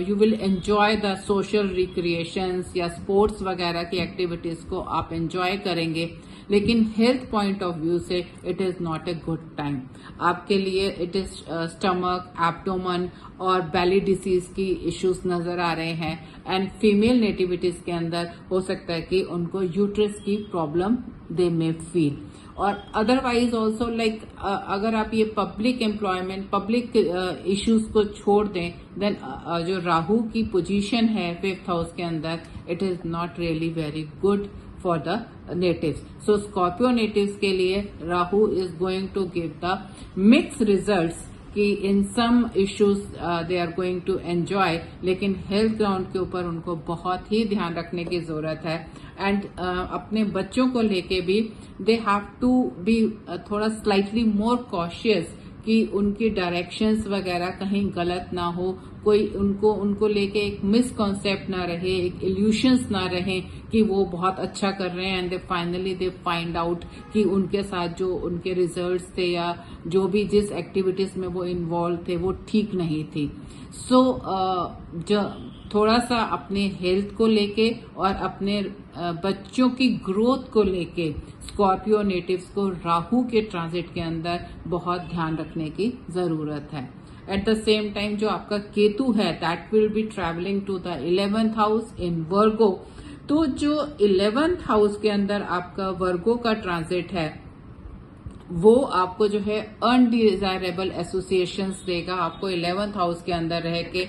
you will enjoy the social recreations या स्पोर्ट्स वगैरह की एक्टिविटीज को आप एंजॉय करेंगे, लेकिन हेल्थ पॉइंट ऑफ व्यू से it is not a good time आपके लिए। इट इज स्टमक, एब्डोमन और बेली डिसीज की इश्यूज नजर आ रहे हैं, एंड फीमेल नेटिविटीज के अंदर हो सकता है कि उनको यूट्रस की प्रॉब्लम दे मे फील। और अदरवाइज ऑल्सो लाइक अगर आप ये पब्लिक एम्प्लॉयमेंट, पब्लिक इश्यूज को छोड़ दें, देन जो राहु की पोजीशन है 5th हाउस के अंदर, it is not really very good for the natives. So Scorpio natives के लिए Rahu is going to give the mix results कि in some issues they are going to enjoy, लेकिन health ground के ऊपर उनको बहुत ही ध्यान रखने की जरूरत है। एंड अपने बच्चों को लेके भी दे हैव टू बी थोड़ा स्लाइटली मोर कॉशियस कि उनकी डायरेक्शंस वगैरह कहीं गलत ना हो, कोई उनको लेके एक मिसकॉन्सेप्ट ना रहे, एक इल्यूशंस ना रहे कि वो बहुत अच्छा कर रहे हैं and they finally they find out कि उनके साथ जो उनके रिजल्ट्स थे या जो भी जिस एक्टिविटीज में वो इन्वॉल्व थे वो ठीक नहीं थी। सो जो थोड़ा सा अपने हेल्थ को लेके और अपने बच्चों की ग्रोथ को लेके स्कॉर्पियो नेटिव्स को राहु के ट्रांजिट के अंदर बहुत ध्यान रखने की जरूरत है। एट द सेम टाइम जो आपका केतु है that will be travelling to the 11th house in Virgo. तो जो 11th हाउस के अंदर आपका वर्गो का ट्रांजिट है वो आपको जो है अनडिजायरेबल एसोसिएशंस देगा। आपको 11th हाउस के अंदर रह के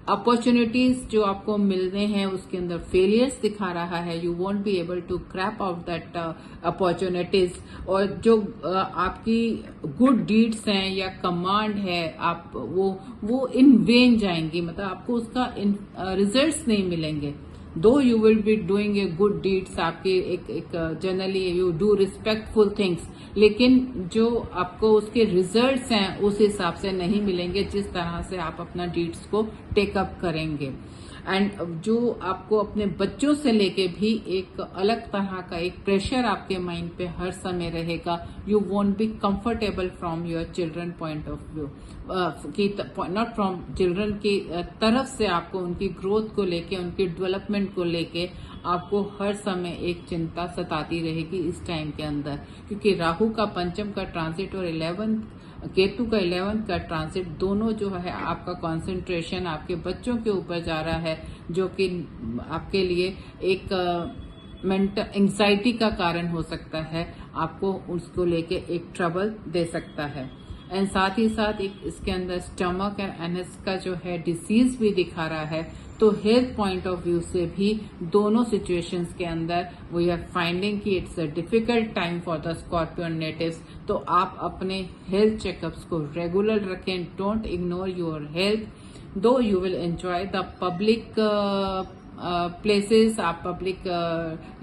अपॉर्चुनिटीज जो आपको मिलने हैं उसके अंदर फेलियर्स दिखा रहा है। You won't be able to grab out that opportunities, और जो आपकी गुड डीड्स हैं या कमांड है आप वो इन वेन जाएंगी, मतलब आपको उसका रिजल्ट्स नहीं मिलेंगे। दो you will be doing a good deeds, आपके एक generally you do respectful things, लेकिन जो आपको उसके रिजल्ट्स हैं उस हिसाब से नहीं मिलेंगे जिस तरह से आप अपना डीड्स को टेकअप करेंगे। एंड जो आपको अपने बच्चों से लेके भी एक अलग तरह का एक प्रेशर आपके माइंड पे हर समय रहेगा। You won't be comfortable from your children point of view, not from children की तरफ से आपको उनकी ग्रोथ को लेके, उनकी डेवलपमेंट को लेके आपको हर समय एक चिंता सताती रहेगी इस टाइम के अंदर, क्योंकि राहु का पंचम का ट्रांजिट और 11th केतु का 11th का ट्रांजिट दोनों जो है आपका कंसंट्रेशन आपके बच्चों के ऊपर जा रहा है, जो कि आपके लिए एक मेंटल एंजाइटी का कारण हो सकता है, आपको उसको लेके एक ट्रबल दे सकता है। एंड साथ ही साथ एक इसके अंदर स्टमक एंड एनएस का जो है डिसीज भी दिखा रहा है। तो हेल्थ पॉइंट ऑफ व्यू से भी दोनों सिचुएशंस के अंदर वी आर फाइंडिंग कि it's a difficult time for the Scorpio natives. तो आप अपने हेल्थ चेकअप्स को रेगुलर रखें, डोंट इग्नोर योर हेल्थ। दो you will enjoy the public places, आप पब्लिक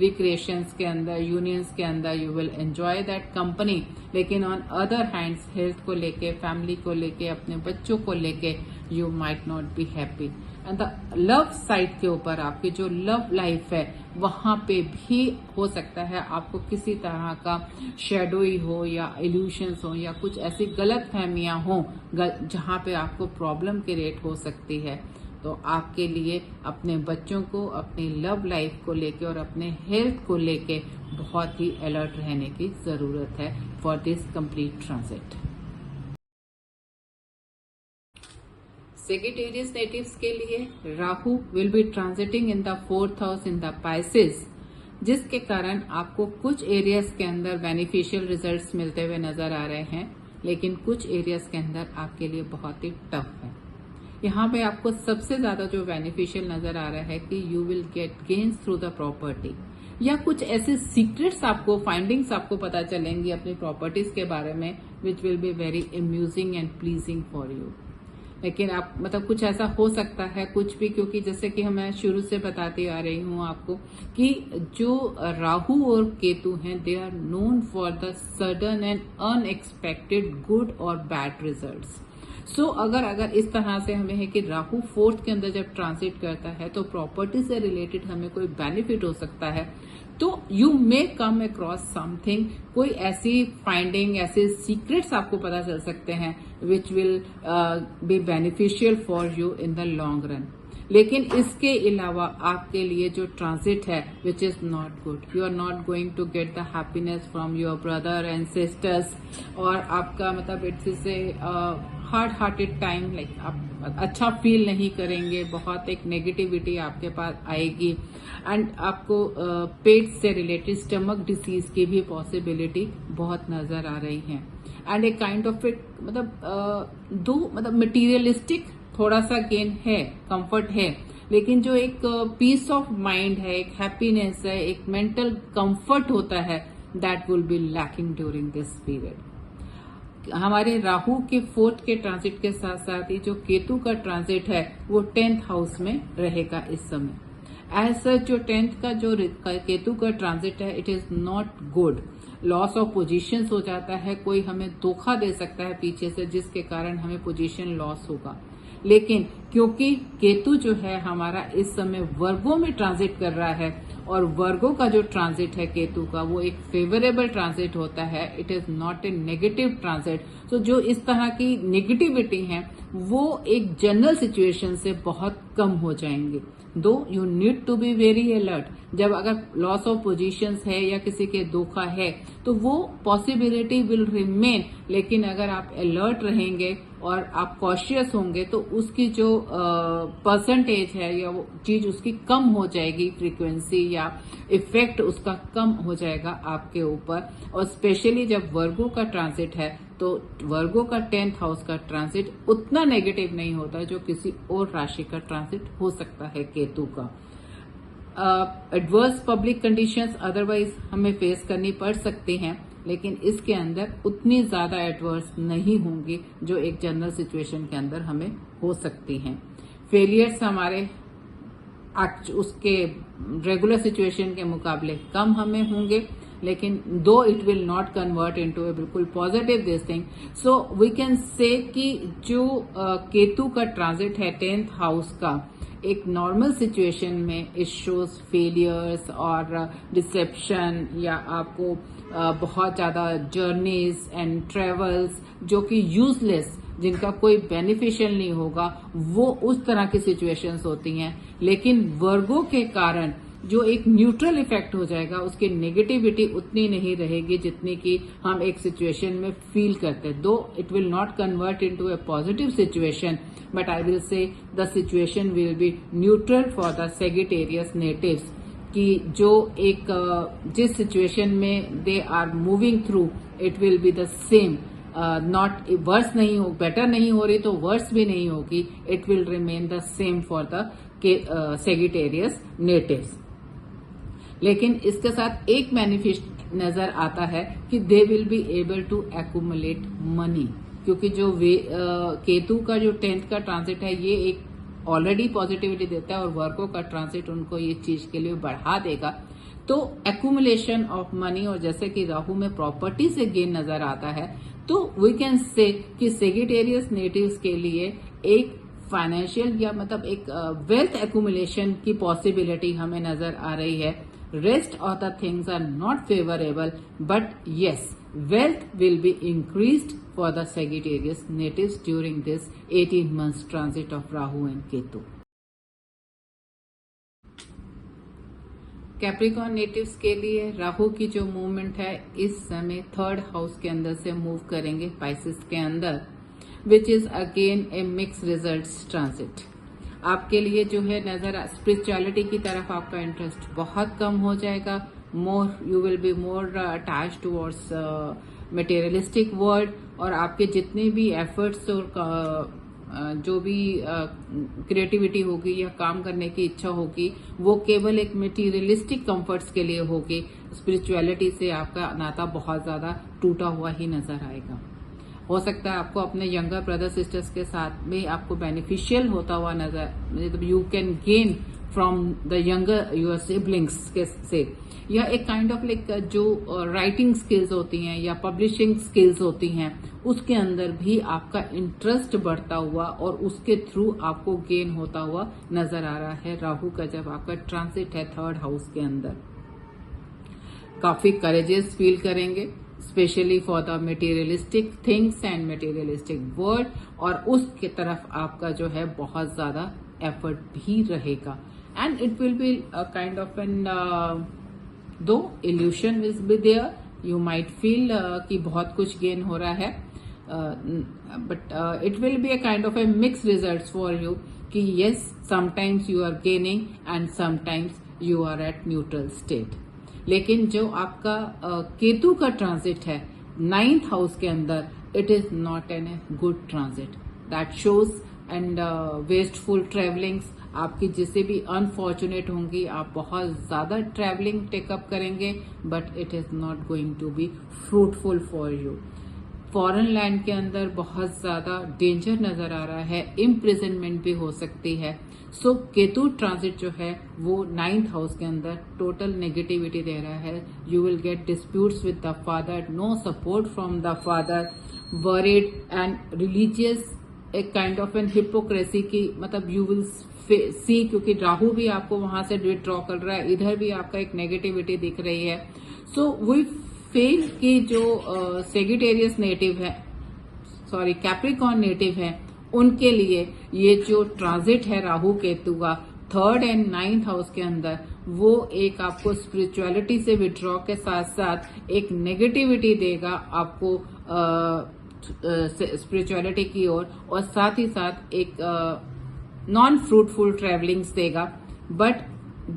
रिक्रिएशंस के अंदर, यूनियंस के अंदर you will enjoy that company, लेकिन ऑन अदर हैंड्स हेल्थ को लेके, फैमिली को लेके, अपने बच्चों को लेके you might not be happy. And the love side के ऊपर आपकी जो लव लाइफ है वहां पे भी हो सकता है आपको किसी तरह का शेडोई हो या इल्यूशंस हो या कुछ ऐसी गलत फहमियां हो जहां पे आपको प्रॉब्लम क्रिएट हो सकती है। तो आपके लिए अपने बच्चों को, अपनी लव लाइफ को लेके और अपने हेल्थ को लेके बहुत ही अलर्ट रहने की जरूरत है for this complete transit. Sagittarius natives के लिए Rahu will be transiting in the 4th house in the Pisces, जिसके कारण आपको कुछ एरियाज के अंदर बेनिफिशियल रिजल्ट्स मिलते हुए नजर आ रहे हैं, लेकिन कुछ एरियाज के अंदर आपके लिए बहुत ही टफ है। यहाँ पे आपको सबसे ज्यादा जो बेनिफिशियल नजर आ रहा है कि you will gate gains through the property, या कुछ ऐसे सीक्रेट्स आपको, फाइंडिंग्स आपको पता चलेंगी अपनी प्रॉपर्टीज के बारे में विच will be very amusing and pleasing for you. लेकिन आप मतलब कुछ ऐसा हो सकता है कुछ भी, क्योंकि जैसे कि मैं शुरू से बताती आ रही हूँ आपको कि जो राहु और केतु हैं they are known for the sudden and unexpected good और बैड रिजल्ट्स। सो अगर इस तरह से हमें है कि राहु 4th के अंदर जब ट्रांजिट करता है तो प्रॉपर्टी से रिलेटेड हमें कोई बेनिफिट हो सकता है, तो you may come across something, कोई ऐसी फाइंडिंग, ऐसे सीक्रेट्स आपको पता चल सकते हैं which will be beneficial for you in the long run. लेकिन इसके अलावा आपके लिए जो ट्रांजिट है which is not good, you are not going to get the happiness from your brother and sisters, और आपका मतलब it's is a hard hearted time, like आप अच्छा फील नहीं करेंगे, बहुत एक नेगेटिविटी आपके पास आएगी, एंड आपको पेट से रिलेटेड स्टमक डिसीज की भी पॉसिबिलिटी बहुत नजर आ रही है। एंड एक काइंड ऑफ इट मतलब मटीरियलिस्टिक थोड़ा सा गेन है, कंफर्ट है, लेकिन जो एक पीस ऑफ माइंड है, एक हैप्पीनेस है, एक मेंटल कंफर्ट होता है, that will be lacking during this period. हमारे राहु के 4th के ट्रांजिट के साथ साथ ही जो केतु का ट्रांजिट है वो 10th हाउस में रहेगा इस समय। एज सच जो 10th का जो केतु का ट्रांजिट है it is not good, loss of positions हो जाता है, कोई हमें धोखा दे सकता है पीछे से जिसके कारण हमें पोजीशन लॉस होगा। लेकिन क्योंकि केतु जो है हमारा इस समय वर्गों में ट्रांजिट कर रहा है, और वर्गों का जो ट्रांजिट है केतु का वो एक फेवरेबल ट्रांजिट होता है, it is not A negative transit. तो जो इस तरह की नेगेटिविटी है वो एक जनरल सिचुएशन से बहुत कम हो जाएंगे। Though you need to be very alert, जब अगर लॉस ऑफ पोजीशंस है या किसी के धोखा है तो वो पॉसिबिलिटी विल रिमेन, लेकिन अगर आप अलर्ट रहेंगे और आप कॉशियस होंगे तो उसकी जो परसेंटेज है या वो चीज उसकी कम हो जाएगी, फ्रीक्वेंसी या इफेक्ट उसका कम हो जाएगा आपके ऊपर। और स्पेशली जब वर्गों का ट्रांजिट है तो वर्गों का 10th हाउस का ट्रांजिट उतना नेगेटिव नहीं होता जो किसी और राशि का ट्रांजिट हो सकता है केतु का। एडवर्स पब्लिक कंडीशंस अदरवाइज हमें फेस करनी पड़ सकती हैं, लेकिन इसके अंदर उतनी ज्यादा एडवर्स नहीं होंगी जो एक जनरल सिचुएशन के अंदर हमें हो सकती हैं। फेलियर्स हमारे उसके रेगुलर सिचुएशन के मुकाबले कम हमें होंगे, लेकिन though it will not convert into a बिल्कुल positive this thing. So we can say कि जो केतु का ट्रांजिट है 10th हाउस का, एक नॉर्मल सिचुएशन में इट शोज फेलियर्स और डिसेप्शन, या आपको बहुत ज्यादा जर्नीज एंड ट्रेवल्स जो कि यूजलेस, जिनका कोई बेनिफिशियल नहीं होगा, वो उस तरह की सिचुएशंस होती हैं। लेकिन वर्गों के कारण जो एक न्यूट्रल इफेक्ट हो जाएगा, उसकी नेगेटिविटी उतनी नहीं रहेगी जितनी कि हम एक सिचुएशन में फील करते हैं। Though it will not convert into a positive situation, but I will say the situation will be neutral for the Sagittarius natives, कि जो एक जिस सिचुएशन में they are moving through it will be the same, not worse नहीं हो, better नहीं हो रही तो वर्स भी नहीं होगी, it will remain the same for the Sagittarius natives. लेकिन इसके साथ एक मैनिफेस्ट नजर आता है कि they will be able to accumulate money, क्योंकि जो केतु का जो 10th का ट्रांजिट है ये एक ऑलरेडी पॉजिटिविटी देता है और वर्गों का ट्रांजिट उनको ये चीज के लिए बढ़ा देगा। तो एक्यूमुलेशन ऑफ मनी, और जैसे कि राहु में प्रॉपर्टी से गेन नजर आता है, तो वी कैन से कि सेजिटेरियस नेटिव्स के लिए एक फाइनेंशियल या मतलब एक वेल्थ एक्यूमुलेशन की पॉसिबिलिटी हमें नजर आ रही है। Rest of the things are not favorable, but yes, wealth will be increased for the Sagittarius natives during this 18 months transit of Rahu and Ketu. Capricorn natives के लिए राहु की जो मूवमेंट है इस समय 3rd हाउस के अंदर से मूव करेंगे पाइसेस के अंदर, which is again A mix results transit. आपके लिए जो है नजर स्पिरिचुअलिटी की तरफ आपका इंटरेस्ट बहुत कम हो जाएगा, more you will be more attach towards materialistic world, और आपके जितने भी एफर्ट्स और जो भी क्रिएटिविटी होगी या काम करने की इच्छा होगी वो केवल एक मटेरियलिस्टिक कंफर्ट्स के लिए होगी। स्पिरिचुअलिटी से आपका नाता बहुत ज्यादा टूटा हुआ ही नजर आएगा। हो सकता है आपको अपने यंगर ब्रदर सिस्टर्स के साथ में आपको बेनिफिशियल होता हुआ नजर, मतलब you can gain from the younger your siblings से, या एक काइंड ऑफ लाइक जो राइटिंग स्किल्स होती हैं या पब्लिशिंग स्किल्स होती हैं उसके अंदर भी आपका इंटरेस्ट बढ़ता हुआ और उसके थ्रू आपको गेन होता हुआ नजर आ रहा है राहु का जब आपका ट्रांसिट है 3rd हाउस के अंदर। काफी करेजियस फील करेंगे, specially for the materialistic things and materialistic world, और उसकी तरफ आपका जो है बहुत ज्यादा एफर्ट भी रहेगा। And it will be kind of an though illusion will be there, you might feel कि बहुत कुछ गेन हो रहा है, but it will be a kind of a mix result for you कि yes sometimes you are gaining and sometimes you are at neutral state. लेकिन जो आपका केतु का ट्रांजिट है 9th हाउस के अंदर, it is not an a good transit that shows and wasteful travellings. आपकी जिससे भी अनफॉर्चुनेट होंगी, आप बहुत ज्यादा ट्रेवलिंग टेकअप करेंगे, but it is not going to be fruitful for you. Foreign land के अंदर बहुत ज्यादा डेंजर नजर आ रहा है, इम्प्रिजनमेंट भी हो सकती है। सो केतु ट्रांजिट जो है वो 9th हाउस के अंदर टोटल नेगेटिविटी दे रहा है। You will get disputes with the father, no support from the father, worried and religious, एक काइंड ऑफ एन हिपोक्रेसी की, मतलब यू विल सी, क्योंकि राहु भी आपको वहां से विथड्रॉ कर रहा है, इधर भी आपका एक नेगेटिविटी दिख रही है। सो वी फील कि जो सेजिटेरियस नेटिव है, सॉरी कैप्रिकॉर्न नेटिव है, उनके लिए ये जो ट्रांजिट है राहु केतु का 3rd एंड 9th हाउस के अंदर, वो एक आपको स्पिरिचुअलिटी से विड्रॉ के साथ साथ एक नेगेटिविटी देगा आपको स्पिरिचुअलिटी की ओर, और साथ ही साथ एक नॉन फ्रूटफुल ट्रेवलिंग्स देगा। बट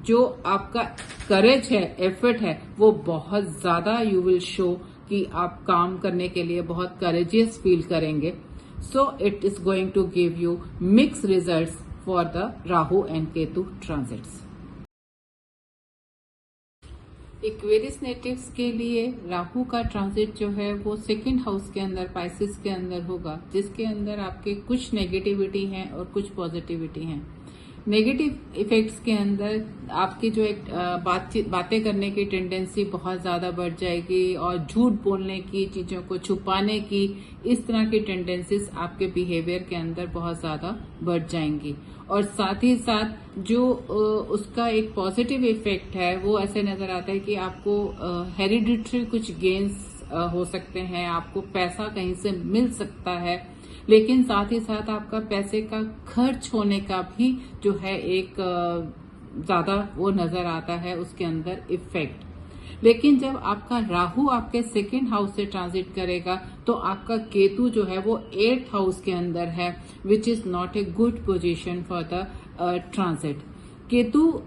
जो आपका करेज है, एफर्ट है, वो बहुत ज्यादा यू विल शो कि आप काम करने के लिए बहुत करेजियस फील करेंगे। So it is going to give you mix results for the Rahu and Ketu transits. Aquarius natives के लिए राहु का ट्रांजिट जो है वो 2nd हाउस के अंदर, पाइसिस के अंदर होगा, जिसके अंदर आपके कुछ नेगेटिविटी है और कुछ पॉजिटिविटी है। नेगेटिव इफेक्ट्स के अंदर आपकी जो एक बातें करने की टेंडेंसी बहुत ज्यादा बढ़ जाएगी, और झूठ बोलने की, चीजों को छुपाने की, इस तरह की टेंडेंसीज आपके बिहेवियर के अंदर बहुत ज्यादा बढ़ जाएंगी। और साथ ही साथ जो उसका एक पॉजिटिव इफेक्ट है वो ऐसे नजर आता है कि आपको हेरिडिटरी कुछ गेन्स हो सकते हैं, आपको पैसा कहीं से मिल सकता है, लेकिन साथ ही साथ आपका पैसे का खर्च होने का भी जो है एक ज्यादा वो नजर आता है उसके अंदर इफेक्ट। लेकिन जब आपका राहु आपके 2nd हाउस से ट्रांजिट करेगा तो आपका केतु जो है वो 8th हाउस के अंदर है, which is not a good position for the transit. Ketu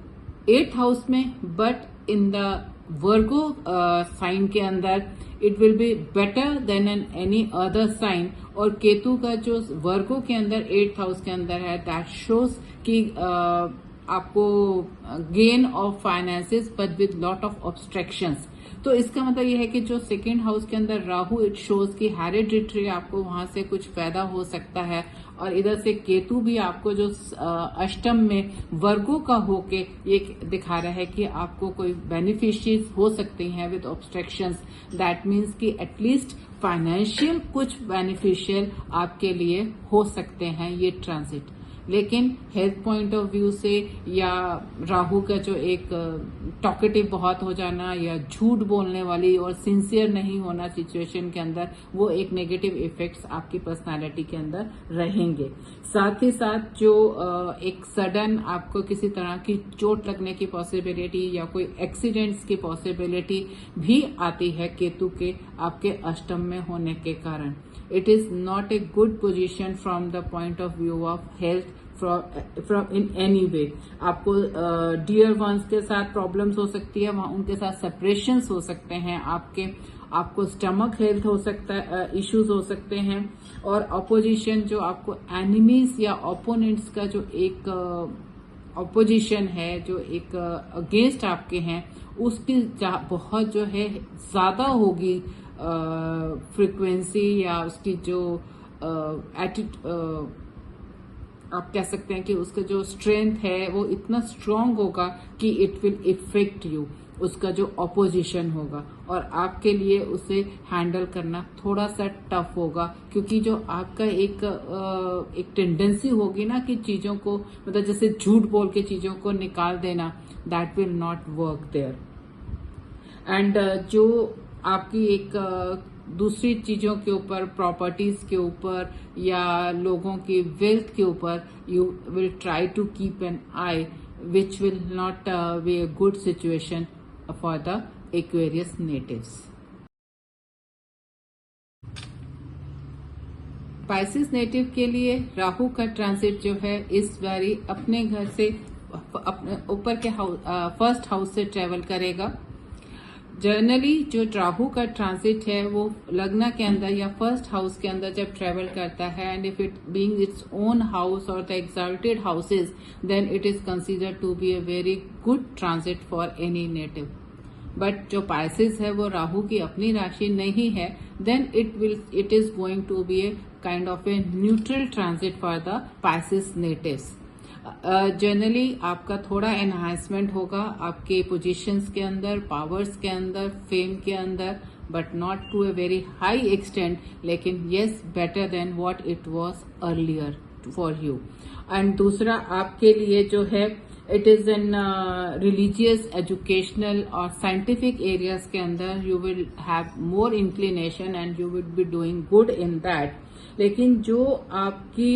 8th house में, but in the Virgo sign के अंदर it will be better than an any other sign. और केतु का जो वर्गो के अंदर 8th हाउस के अंदर है, दैट शोज कि आपको gain of finances but with lot of obstructions. तो इसका मतलब यह है कि जो 2nd हाउस के अंदर राहु, इट शोज कि हेरिडिटरी आपको वहां से कुछ फायदा हो सकता है, और इधर से केतु भी आपको जो अष्टम में वर्गों का होके ये दिखा रहा है कि आपको कोई बेनिफिशियरीज हो सकती हैं विद ऑब्स्ट्रक्शंस। दैट मीन्स कि एटलीस्ट फाइनेंशियल कुछ बेनिफिशियल आपके लिए हो सकते हैं ये ट्रांजिट। लेकिन हेल्थ पॉइंट ऑफ व्यू से, या राहु का जो एक टॉकेटिव बहुत हो जाना, या झूठ बोलने वाली और सिंसियर नहीं होना सिचुएशन के अंदर, वो एक नेगेटिव इफेक्ट्स आपकी पर्सनालिटी के अंदर रहेंगे। साथ ही साथ जो एक सडन आपको किसी तरह की चोट लगने की पॉसिबिलिटी या कोई एक्सीडेंट्स की पॉसिबिलिटी भी आती है केतु के आपके अष्टम में होने के कारण। It is not a good position from the point of view of health from in any way. आपको डियर वंस के साथ प्रॉब्लम्स हो सकती है, वहां उनके साथ सेपरेशंस हो सकते हैं, आपको स्टमक हेल्थ हो सकता है, इश्यूज हो सकते हैं। और अपोजिशन जो आपको एनिमीज या ओपोनेंट्स का जो एक अपोजिशन है, जो एक अगेंस्ट आपके हैं, उसकी बहुत जो है ज्यादा होगी फ्रीक्वेंसी, या उसकी जो आप कह सकते हैं कि उसका जो स्ट्रेंथ है वो इतना स्ट्रांग होगा कि इट विल इफेक्ट यू, उसका जो ऑपोजिशन होगा, और आपके लिए उसे हैंडल करना थोड़ा सा टफ होगा, क्योंकि जो आपका एक टेंडेंसी होगी ना कि चीजों को, मतलब जैसे झूठ बोल के चीजों को निकाल देना, that will not work there. And जो आपकी एक दूसरी चीजों के ऊपर, प्रॉपर्टीज के ऊपर या लोगों की वेल्थ के ऊपर you will try to keep an eye, which will not be a good situation for the Aquarius natives. Pisces native के लिए राहु का ट्रांजिट जो है इस बारी अपने घर से अपने ऊपर के फर्स्ट हाउस से ट्रेवल करेगा। जनरली जो राहु का ट्रांजिट है वो लग्न के अंदर या फर्स्ट हाउस के अंदर जब ट्रेवल करता है, and if it being its own house और the exalted houses, then it is considered to be a very good transit for any native. But जो पाइसेस है वो राहु की अपनी राशि नहीं है, then it is going to be a kind of a neutral transit for the Pisces natives. Generally आपका थोड़ा एनहांसमेंट होगा आपके पोजीशंस के अंदर, पावर्स के अंदर, फेम के अंदर, but not to a very high extent, लेकिन yes better than what it was earlier for you. And दूसरा आपके लिए जो है it is in religious, educational और साइंटिफिक एरियाज के अंदर you will have more inclination and you will be doing good in that. लेकिन जो आपकी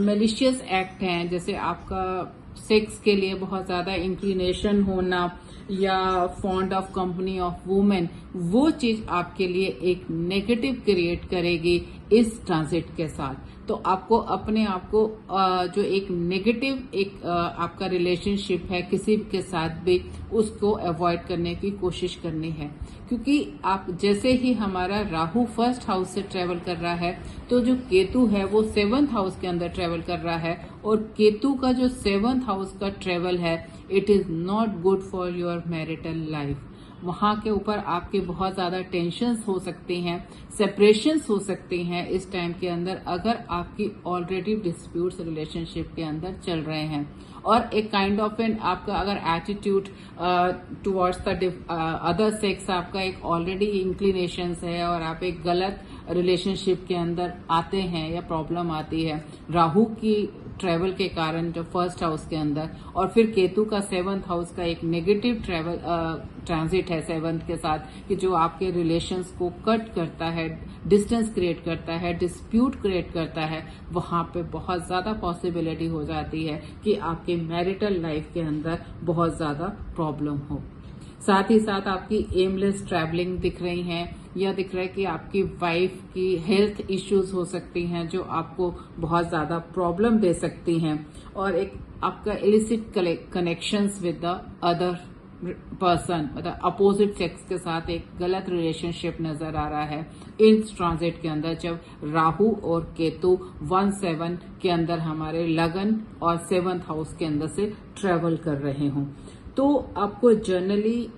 मेलिशियस एक्ट हैं, जैसे आपका सेक्स के लिए बहुत ज्यादा इंक्लिनेशन होना या fond of company of women, वो चीज आपके लिए एक नेगेटिव क्रिएट करेगी इस ट्रांजिट के साथ। तो आपको अपने आप को जो एक नेगेटिव एक आपका रिलेशनशिप है किसी के साथ भी, उसको अवॉइड करने की कोशिश करनी है। क्योंकि आप जैसे ही हमारा राहु फर्स्ट हाउस से ट्रेवल कर रहा है, तो जो केतु है वो 7th हाउस के अंदर ट्रेवल कर रहा है, और केतु का जो 7th हाउस का ट्रेवल है it is not good for your marital life. वहां के ऊपर आपके बहुत ज्यादा टेंशन्स हो सकती हैं, सेपरेशंस हो सकती हैं इस टाइम के अंदर, अगर आपकी ऑलरेडी डिस्प्यूट्स रिलेशनशिप के अंदर चल रहे हैं। और एक काइंड ऑफ एन आपका अगर attitude towards the other sex आपका एक ऑलरेडी इंक्लिनेशंस है और आप एक गलत रिलेशनशिप के अंदर आते हैं या प्रॉब्लम आती है राहु की ट्रेवल के कारण जो फर्स्ट हाउस के अंदर, और फिर केतु का 7th हाउस का एक नेगेटिव ट्रांजिट है 7th के साथ, कि जो आपके रिलेशंस को कट करता है, डिस्टेंस क्रिएट करता है, डिस्प्यूट क्रिएट करता है। वहां पे बहुत ज्यादा पॉसिबिलिटी हो जाती है कि आपके मैरिटल लाइफ के अंदर बहुत ज्यादा प्रॉब्लम हो। साथ ही साथ आपकी एमलेस ट्रैवलिंग दिख रही हैं, या दिख रहा है कि आपकी वाइफ की हेल्थ इश्यूज हो सकती हैं जो आपको बहुत ज्यादा प्रॉब्लम दे सकती हैं, और एक आपका illicit connections with the other person, मतलब अपोजिट सेक्स के साथ एक गलत रिलेशनशिप नजर आ रहा है इस ट्रांजिट के अंदर, जब राहु और केतु 1-7 के अंदर हमारे लगन और 7th हाउस के अंदर से ट्रेवल कर रहे हों। तो आपको जनरली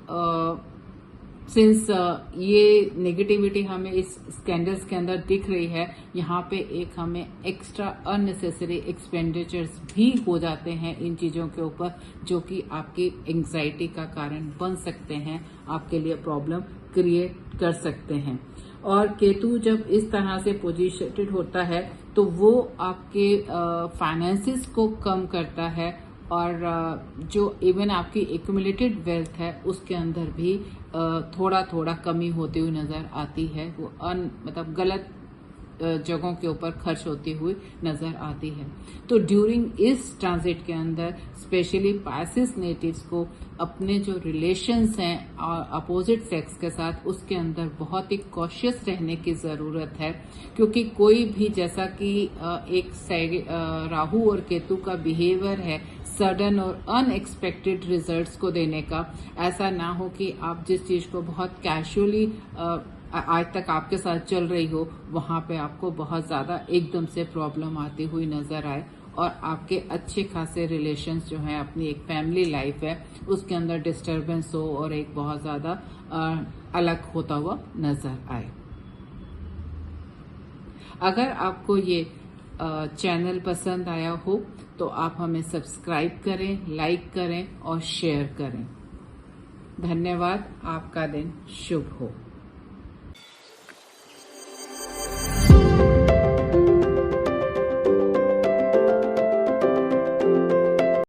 सिंस ये नेगेटिविटी हमें इस स्कैंडल्स के अंदर दिख रही है, यहाँ पे एक हमें एक्स्ट्रा अननेसेसरी एक्सपेंडिचर्स भी हो जाते हैं इन चीजों के ऊपर, जो कि आपकी एंग्जाइटी का कारण बन सकते हैं, आपके लिए प्रॉब्लम क्रिएट कर सकते हैं। और केतु जब इस तरह से पोजिशनेड होता है तो वो आपके फाइनेंसिस को कम करता है, और जो इवन आपकी एक्यूमुलेटेड वेल्थ है उसके अंदर भी थोड़ा थोड़ा कमी होती हुई नजर आती है, वो मतलब गलत जगहों के ऊपर खर्च होती हुई नजर आती है। तो ड्यूरिंग इस ट्रांजिट के अंदर स्पेशली पाइसेस नेटिव्स को अपने जो रिलेशंस हैं अपोजिट सेक्स के साथ, उसके अंदर बहुत ही कॉशियस रहने की जरूरत है। क्योंकि कोई भी, जैसा कि एक राहु और केतु का बिहेवियर है सडन और अनएक्सपेक्टेड रिजल्ट्स को देने का, ऐसा ना हो कि आप जिस चीज को बहुत कैजुअली आज तक आपके साथ चल रही हो, वहां पे आपको बहुत ज्यादा एकदम से प्रॉब्लम आती हुई नजर आए, और आपके अच्छे खासे रिलेशंस जो हैं, अपनी एक फैमिली लाइफ है उसके अंदर डिस्टरबेंस हो और एक बहुत ज्यादा अलग होता हुआ नजर आए। अगर आपको ये चैनल पसंद आया हो तो आप हमें सब्सक्राइब करें, लाइक करें और शेयर करें। धन्यवाद। आपका दिन शुभ हो।